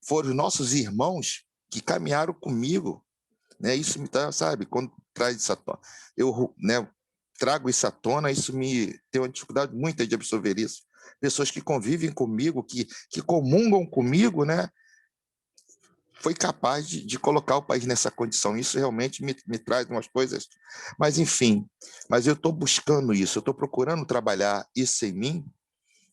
Speaker 7: foram os nossos irmãos que caminharam comigo. Né? Isso me dá, sabe, quando traz isso à tona, eu, né, trago isso à tona, isso me tem uma dificuldade muito de absorver isso. Pessoas que convivem comigo, que comungam comigo, né, foi capaz de colocar o país nessa condição. Isso realmente me traz umas coisas. Mas, enfim, mas eu estou buscando isso, eu estou procurando trabalhar isso em mim,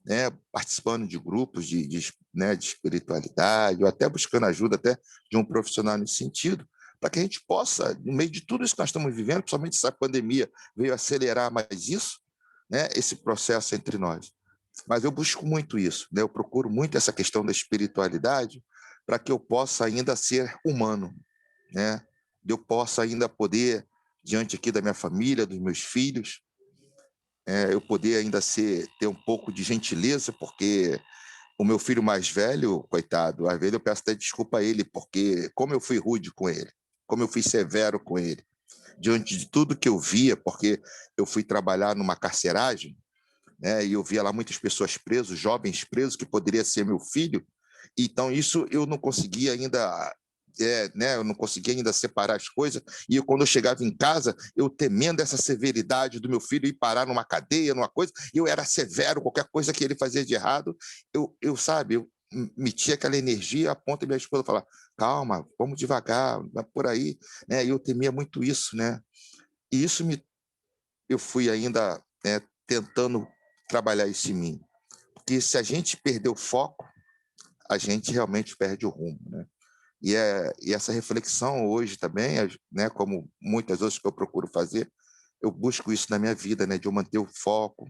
Speaker 7: né, participando de grupos de espiritualidade, ou até buscando ajuda até de um profissional nesse sentido, para que a gente possa, no meio de tudo isso que nós estamos vivendo, principalmente essa pandemia veio acelerar mais isso, né, esse processo entre nós. Mas eu busco muito isso, né, eu procuro muito essa questão da espiritualidade, para que eu possa ainda ser humano, né? Eu possa ainda poder, diante aqui da minha família, dos meus filhos, eu poder ainda ter um pouco de gentileza, porque o meu filho mais velho, coitado, às vezes eu peço até desculpa a ele, porque como eu fui rude com ele, como eu fui severo com ele, diante de tudo que eu via, porque eu fui trabalhar numa carceragem, né, e eu via lá muitas pessoas presas, jovens presos, que poderia ser meu filho. Então, isso eu não conseguia ainda, eu não conseguia ainda separar as coisas, e quando eu chegava em casa, eu temendo essa severidade do meu filho ir parar numa cadeia, numa coisa, eu era severo, qualquer coisa que ele fazia de errado, eu metia aquela energia a ponto de minha esposa falar, calma, vamos devagar, vai por aí, né? E eu temia muito isso, né? E isso eu fui ainda tentando trabalhar isso em mim, porque se a gente perder o foco, a gente realmente perde o rumo, né? E essa reflexão hoje também, né, como muitas outras que eu procuro fazer, eu busco isso na minha vida, né, de eu manter o foco,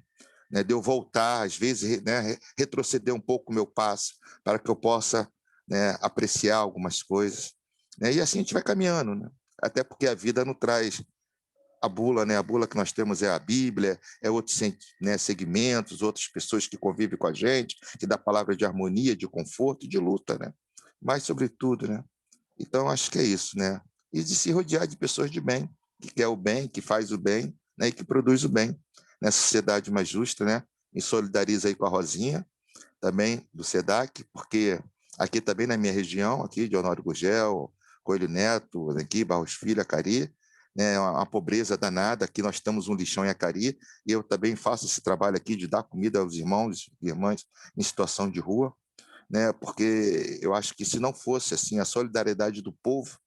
Speaker 7: né, de eu voltar, às vezes, né, retroceder um pouco o meu passo, para que eu possa, né, apreciar algumas coisas. Né, e assim a gente vai caminhando, né? Até porque a vida não traz a bula, né? A bula que nós temos é a Bíblia, é outros, né, segmentos, outras pessoas que convivem com a gente, que dá palavra de harmonia, de conforto, de luta, né? Mas, sobretudo, né? Então, acho que é isso, né? E de se rodear de pessoas de bem, que quer o bem, que faz o bem, né? E que produz o bem, nessa sociedade mais justa, né? Me solidarizo aí com a Rosinha, também do SEDAC, porque aqui também na minha região, aqui de Honório Gurgel, Coelho Neto, aqui, Barros Filho, Acari, né, uma pobreza danada, aqui nós temos um lixão em Acari, e eu também faço esse trabalho aqui de dar comida aos irmãos e irmãs em situação de rua, né, porque eu acho que se não fosse assim a solidariedade do povo,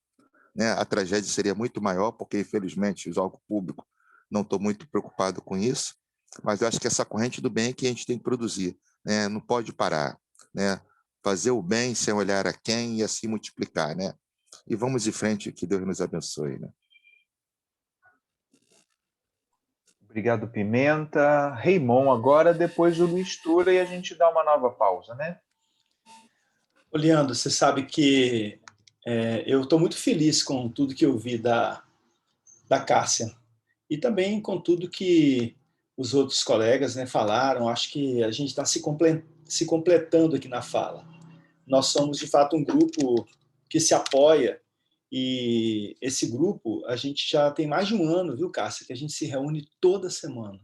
Speaker 7: né, a tragédia seria muito maior, porque infelizmente os órgãos públicos não estou muito preocupado com isso, mas eu acho que essa corrente do bem é que a gente tem que produzir, né, não pode parar, né, fazer o bem sem olhar a quem e assim multiplicar, né, e vamos em frente, que Deus nos abençoe, né.
Speaker 2: Obrigado, Pimenta. Raimon, agora, depois do Luiz Tura, e a gente dá uma nova pausa, né?
Speaker 1: Leandro, você sabe que eu estou muito feliz com tudo que eu vi da Cássia e também com tudo que os outros colegas, né, falaram. Acho que a gente está se completando aqui na fala. Nós somos, de fato, um grupo que se apoia, e esse grupo, a gente já tem mais de um ano, viu, Cássia, que a gente se reúne toda semana.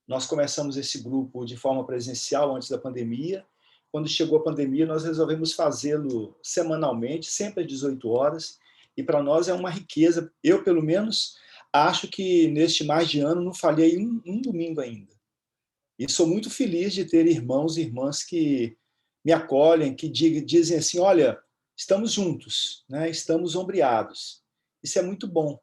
Speaker 1: Nós começamos esse grupo de forma presencial antes da pandemia, Quando chegou a pandemia, nós resolvemos fazê-lo semanalmente, sempre às 18 horas, e para nós é uma riqueza. Eu, pelo menos, acho que neste mais de ano não falhei um domingo ainda. E sou muito feliz de ter irmãos e irmãs que me acolhem, que dizem assim, olha, estamos juntos, né? Estamos ombreados. Isso é muito bom,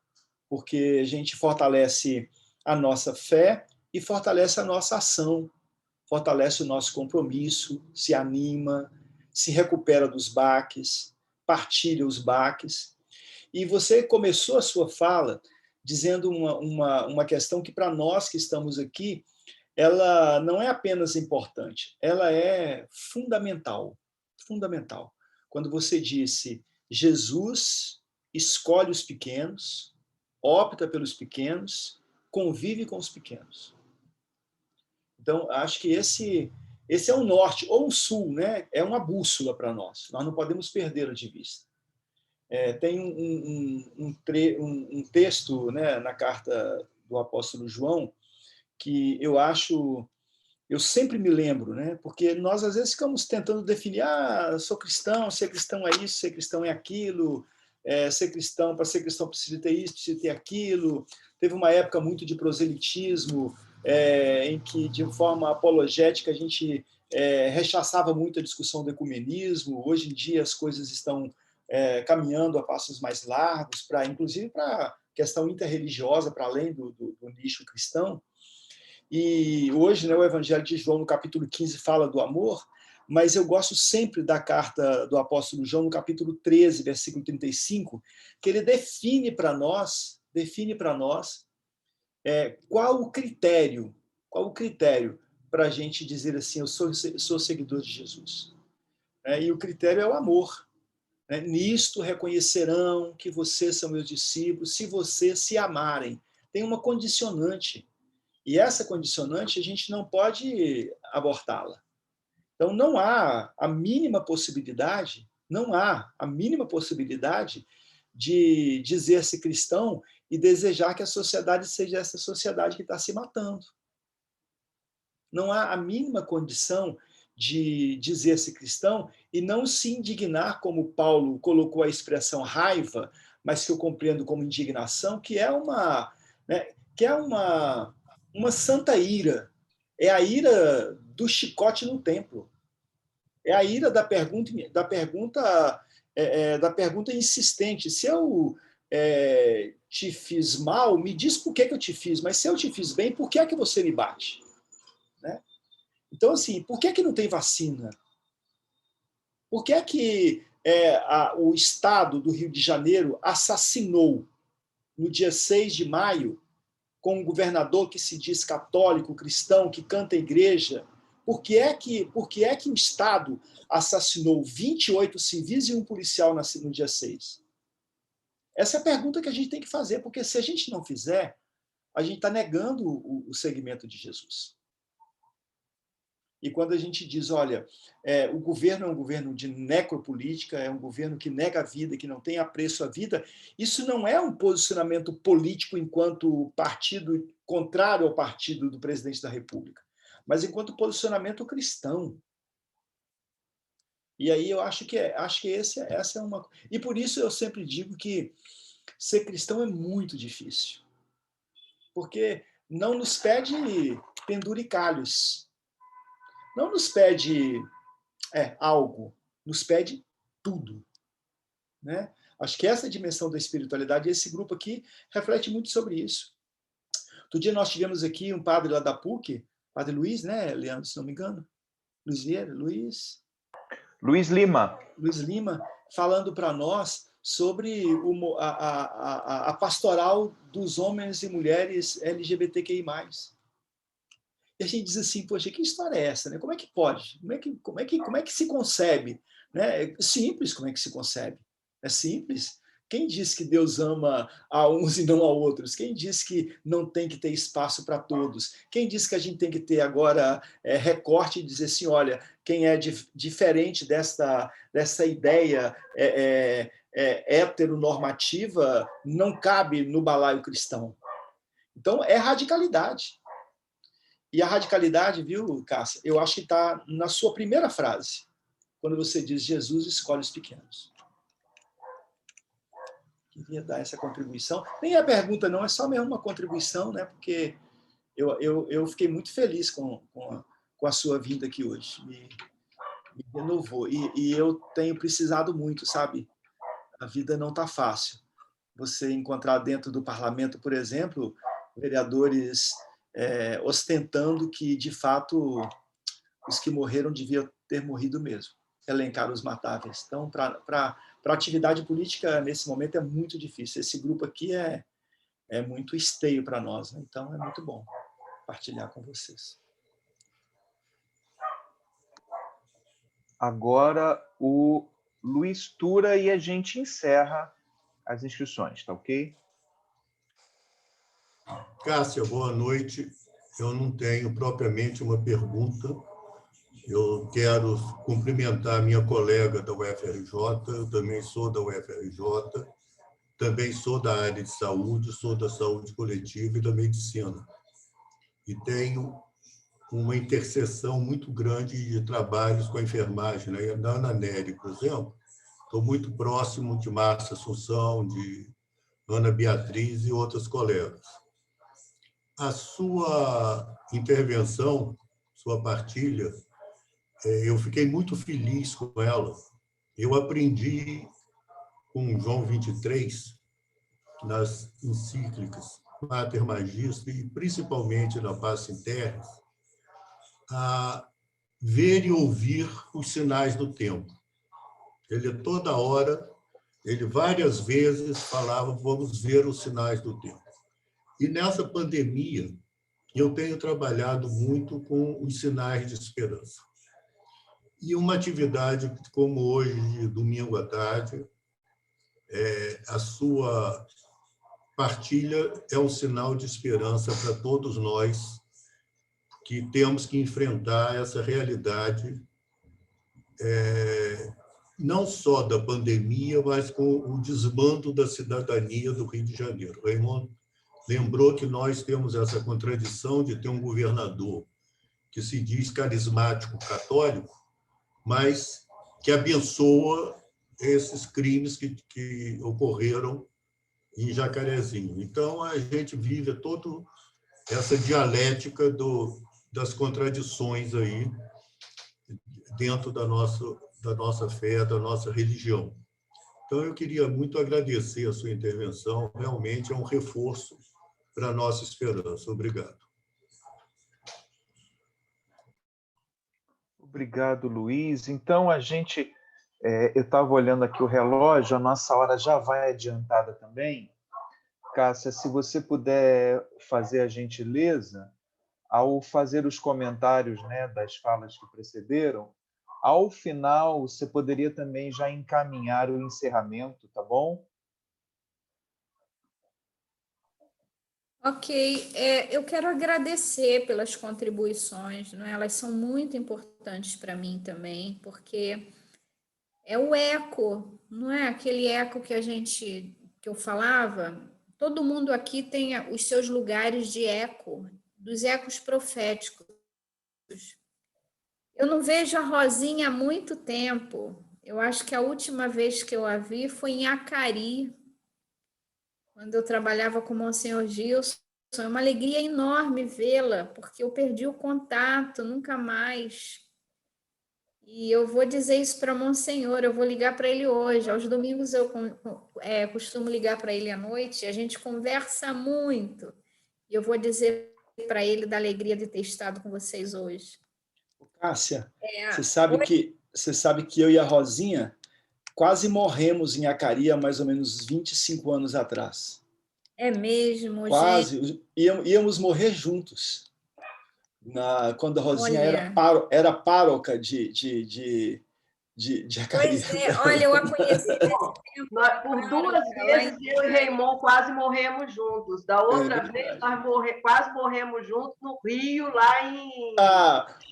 Speaker 1: porque a gente fortalece a nossa fé e fortalece a nossa ação, fortalece o nosso compromisso, se anima, se recupera dos baques, partilha os baques. E você começou a sua fala dizendo uma questão que, para nós que estamos aqui, ela não é apenas importante, ela é fundamental. Fundamental. Quando você disse, Jesus escolhe os pequenos, opta pelos pequenos, convive com os pequenos. Então, acho que esse é um norte, ou um sul, né? É uma bússola para nós. Nós não podemos perdê-la de vista. Tem um texto, né, na carta do apóstolo João, que eu sempre me lembro, né? Porque nós, às vezes, ficamos tentando definir, sou cristão, ser cristão é isso, ser cristão é aquilo, ser cristão, para ser cristão precisa ter isso, precisa ter aquilo. Teve uma época muito de proselitismo, em que, de forma apologética, a gente rechaçava muito a discussão do ecumenismo. Hoje em dia, as coisas estão caminhando a passos mais largos, inclusive para a questão interreligiosa, para além do nicho cristão. E hoje, né, o Evangelho de João, no capítulo 15, fala do amor, mas eu gosto sempre da carta do apóstolo João, no capítulo 13, versículo 35, que ele define para nós qual o critério para a gente dizer assim, eu sou seguidor de Jesus. E o critério é o amor. Nisto reconhecerão que vocês são meus discípulos, se vocês se amarem. Tem uma condicionante. E essa condicionante a gente não pode abortá-la. Então, não há a mínima possibilidade de dizer-se cristão e desejar que a sociedade seja essa sociedade que está se matando. Não há a mínima condição de dizer-se cristão e não se indignar, como Paulo colocou a expressão raiva, mas que eu compreendo como indignação, que é uma santa ira. É a ira do chicote no templo. É a ira da pergunta insistente. Se eu te fiz mal, me diz por que eu te fiz, mas se eu te fiz bem, por que é que você me bate? Né? Então, assim, por que não tem vacina? Por que o Estado do Rio de Janeiro assassinou, no dia 6 de maio, com um governador que se diz católico, cristão, que canta a igreja? Por que é que o Estado assassinou 28 civis e um policial no dia 6? Essa é a pergunta que a gente tem que fazer, porque se a gente não fizer, a gente está negando o segmento de Jesus. E quando a gente diz, olha, o governo é um governo de necropolítica, é um governo que nega a vida, que não tem apreço à vida, isso não é um posicionamento político enquanto partido contrário ao partido do presidente da República, mas enquanto posicionamento cristão. E aí eu acho que essa é uma... E por isso eu sempre digo que ser cristão é muito difícil, porque não nos pede penduricalhos, não nos pede algo, nos pede tudo. Né? Acho que essa dimensão da espiritualidade, esse grupo aqui, reflete muito sobre isso. Outro dia nós tivemos aqui um padre lá da PUC, Padre Luiz, né, Leandro, se não me engano? Luiz Vieira?
Speaker 2: Luiz Lima.
Speaker 1: Luiz Lima, falando para nós sobre a pastoral dos homens e mulheres LGBTQI+. E a gente diz assim, poxa, que história é essa? Né? Como é que pode? Como é que se concebe? Né? É simples como é que se concebe. É simples. Quem diz que Deus ama a uns e não a outros? Quem diz que não tem que ter espaço para todos? Quem diz que a gente tem que ter agora recorte e dizer assim, olha, quem é diferente dessa ideia heteronormativa não cabe no balaio cristão. Então, é radicalidade. E a radicalidade, viu, Cássia? Eu acho que está na sua primeira frase, quando você diz Jesus escolhe os pequenos. Queria dar essa contribuição. Nem a pergunta, não, é só mesmo uma contribuição, né? Porque eu fiquei muito feliz com a sua vinda aqui hoje. Me renovou. E eu tenho precisado muito, sabe? A vida não está fácil. Você encontrar dentro do parlamento, por exemplo, vereadores ostentando que, de fato, os que morreram deviam ter morrido mesmo. Elencar os matáveis. Então, para a atividade política, nesse momento, é muito difícil. Esse grupo aqui é muito esteio para nós, né? Então, é muito bom compartilhar com vocês.
Speaker 2: Agora, o Luiz Tura e a gente encerra as inscrições, tá ok?
Speaker 11: Cássia, boa noite. Eu não tenho propriamente uma pergunta. Eu quero cumprimentar a minha colega da UFRJ, eu também sou da UFRJ, também sou da área de saúde, sou da saúde coletiva e da medicina. E tenho uma interseção muito grande de trabalhos com a enfermagem. Né? Na Ana Nery, por exemplo, estou muito próximo de Márcia Assunção, de Ana Beatriz e outras colegas. A sua intervenção, sua partilha, eu fiquei muito feliz com ela. Eu aprendi com João 23, nas encíclicas Mater Magistri, e principalmente na Pacem Terris, a ver e ouvir os sinais do tempo. Ele toda hora, ele várias vezes falava, vamos ver os sinais do tempo. E nessa pandemia, eu tenho trabalhado muito com os sinais de esperança. E uma atividade como hoje, domingo à tarde, a sua partilha é um sinal de esperança para todos nós que temos que enfrentar essa realidade, não só da pandemia, mas com o desmando da cidadania do Rio de Janeiro. Raimundo lembrou que nós temos essa contradição de ter um governador que se diz carismático católico, mas que abençoa esses crimes que ocorreram em Jacarezinho. Então, a gente vive toda essa dialética das contradições aí dentro da nossa fé, da nossa religião. Então, eu queria muito agradecer a sua intervenção, realmente é um reforço para a nossa esperança. Obrigado.
Speaker 2: Obrigado, Luiz. Então, eu estava olhando aqui o relógio, a nossa hora já vai adiantada também. Cássia, se você puder fazer a gentileza, ao fazer os comentários, né, das falas que precederam, ao final, você poderia também já encaminhar o encerramento, tá bom?
Speaker 4: Ok, eu quero agradecer pelas contribuições, não é? Elas são muito importantes para mim também, porque é o eco, não é? Aquele eco que eu falava, todo mundo aqui tem os seus lugares de eco, dos ecos proféticos. Eu não vejo a Rosinha há muito tempo, eu acho que a última vez que eu a vi foi em Acari, quando eu trabalhava com o Monsenhor Gilson. É uma alegria enorme vê-la, porque eu perdi o contato, nunca mais. E eu vou dizer isso para Monsenhor, eu vou ligar para ele hoje. Aos domingos eu costumo ligar para ele à noite, a gente conversa muito. E eu vou dizer para ele da alegria de ter estado com vocês hoje.
Speaker 1: Cássia, você sabe que eu e a Rosinha quase morremos em Acari há mais ou menos 25 anos atrás.
Speaker 4: É mesmo,
Speaker 1: quase,
Speaker 4: gente.
Speaker 1: Íamos morrer juntos. Quando a Rosinha era pároca de Acari.
Speaker 4: Pois é, olha, eu a conheci.
Speaker 10: Por 2 vezes, eu e Raimon quase morremos juntos. Da outra vez, nós quase morremos juntos no Rio, lá em...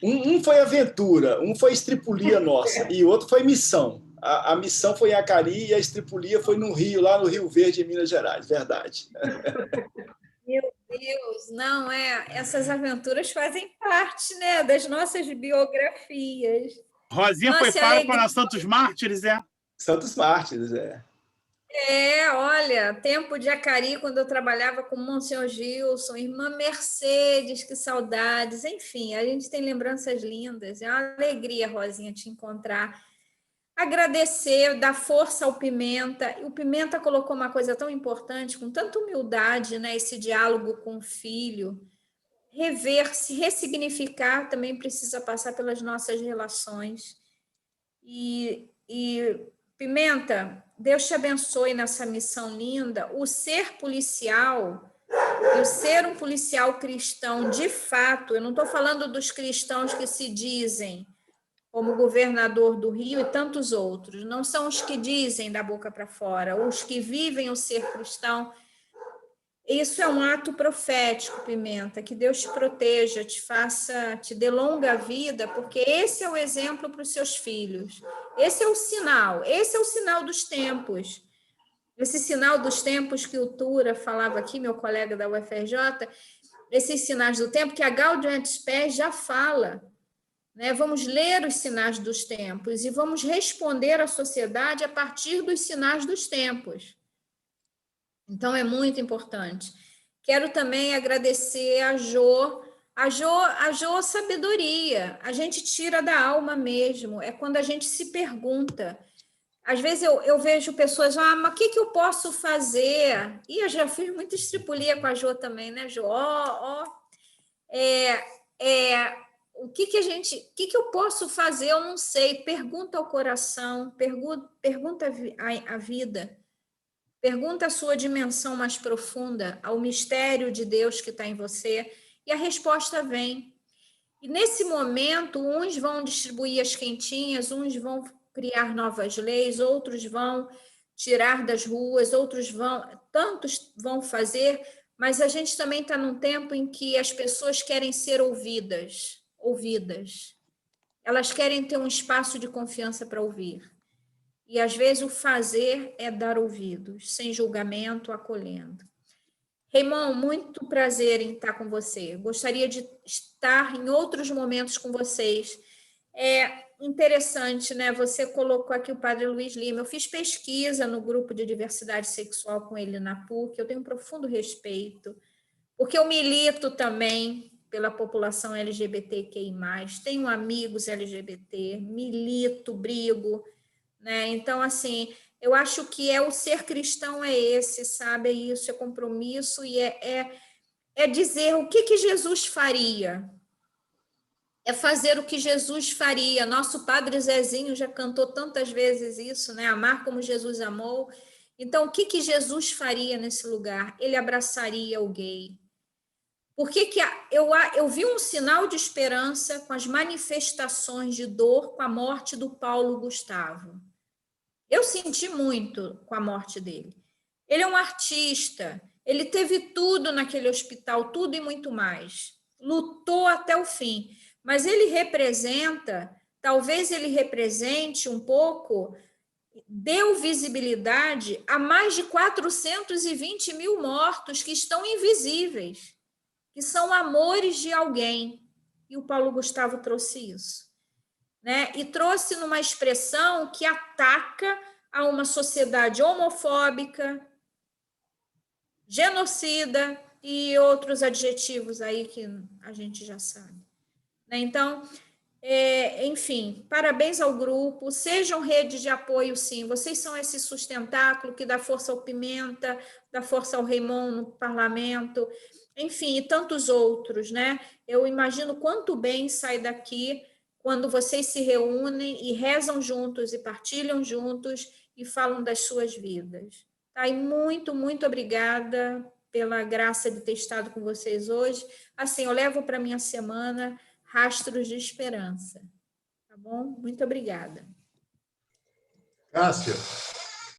Speaker 1: Um foi aventura, um foi estripulia nossa, e o outro foi missão. A missão foi em Acari e a estripulia foi no Rio, lá no Rio Verde, em Minas Gerais, verdade.
Speaker 4: Meu Deus, não é? Essas aventuras fazem parte, né, das nossas biografias.
Speaker 8: Rosinha foi pároco na Santos Mártires, é?
Speaker 1: Santos Mártires, é.
Speaker 4: Olha, tempo de Acari, quando eu trabalhava com Monsenhor Gilson, irmã Mercedes, que saudades. Enfim, a gente tem lembranças lindas. É uma alegria, Rosinha, te encontrar. Agradecer, dar força ao Pimenta. E o Pimenta colocou uma coisa tão importante, com tanta humildade, né? Esse diálogo com o filho. Rever, se ressignificar, também precisa passar pelas nossas relações. E Pimenta, Deus te abençoe nessa missão linda. O ser policial, e o ser um policial cristão, de fato, eu não estou falando dos cristãos que se dizem, como o governador do Rio e tantos outros, não são os que dizem da boca para fora, os que vivem o ser cristão. Isso é um ato profético, Pimenta, que Deus te proteja, te dê longa vida, porque esse é o exemplo para os seus filhos. Esse é o sinal dos tempos. Esse sinal dos tempos que o Tura falava aqui, meu colega da UFRJ, esses sinais do tempo que a Gaudium et Spes já fala, né? Vamos ler os sinais dos tempos e vamos responder à sociedade a partir dos sinais dos tempos. Então, é muito importante. Quero também agradecer a Jô, sabedoria. A gente tira da alma mesmo, é quando a gente se pergunta. Às vezes eu vejo pessoas, mas o que eu posso fazer? E eu já fiz muita estripulia com a Jô também, né, Jô? O que eu posso fazer? Eu não sei. Pergunta ao coração, pergunta à vida. Pergunta a sua dimensão mais profunda, ao mistério de Deus que está em você, e a resposta vem. E nesse momento, uns vão distribuir as quentinhas, uns vão criar novas leis, outros vão tirar das ruas, tantos vão fazer, mas a gente também está num tempo em que as pessoas querem ser ouvidas. Elas querem ter um espaço de confiança para ouvir. E, às vezes, o fazer é dar ouvidos, sem julgamento, acolhendo. Raymond, muito prazer em estar com você. Gostaria de estar em outros momentos com vocês. É interessante, né? Você colocou aqui o Padre Luiz Lima. Eu fiz pesquisa no grupo de diversidade sexual com ele na PUC. Eu tenho um profundo respeito, porque eu milito também pela população LGBTQI+. Tenho amigos LGBT, milito, brigo, né? Então, assim, eu acho que o ser cristão é esse, sabe? É isso, é compromisso e é dizer o que Jesus faria. É fazer o que Jesus faria. Nosso Padre Zezinho já cantou tantas vezes isso, né? Amar como Jesus amou. Então, o que Jesus faria nesse lugar? Ele abraçaria o gay. Porque eu vi um sinal de esperança com as manifestações de dor com a morte do Paulo Gustavo. Eu senti muito com a morte dele. Ele é um artista, ele teve tudo naquele hospital, tudo e muito mais. Lutou até o fim. Mas ele talvez ele represente um pouco, deu visibilidade a mais de 420 mil mortos que estão invisíveis, que são amores de alguém. E o Paulo Gustavo trouxe isso. Né? E trouxe numa expressão que ataca a uma sociedade homofóbica, genocida e outros adjetivos aí que a gente já sabe. Né? Então, enfim, parabéns ao grupo, sejam rede de apoio, sim, vocês são esse sustentáculo que dá força ao Pimenta, dá força ao Raymond no parlamento, enfim, e tantos outros, né? Eu imagino quanto bem sai daqui quando vocês se reúnem e rezam juntos e partilham juntos e falam das suas vidas. Tá? E muito, muito obrigada pela graça de ter estado com vocês hoje. Assim, eu levo para a minha semana rastros de esperança. Tá bom? Muito obrigada.
Speaker 11: Cássia,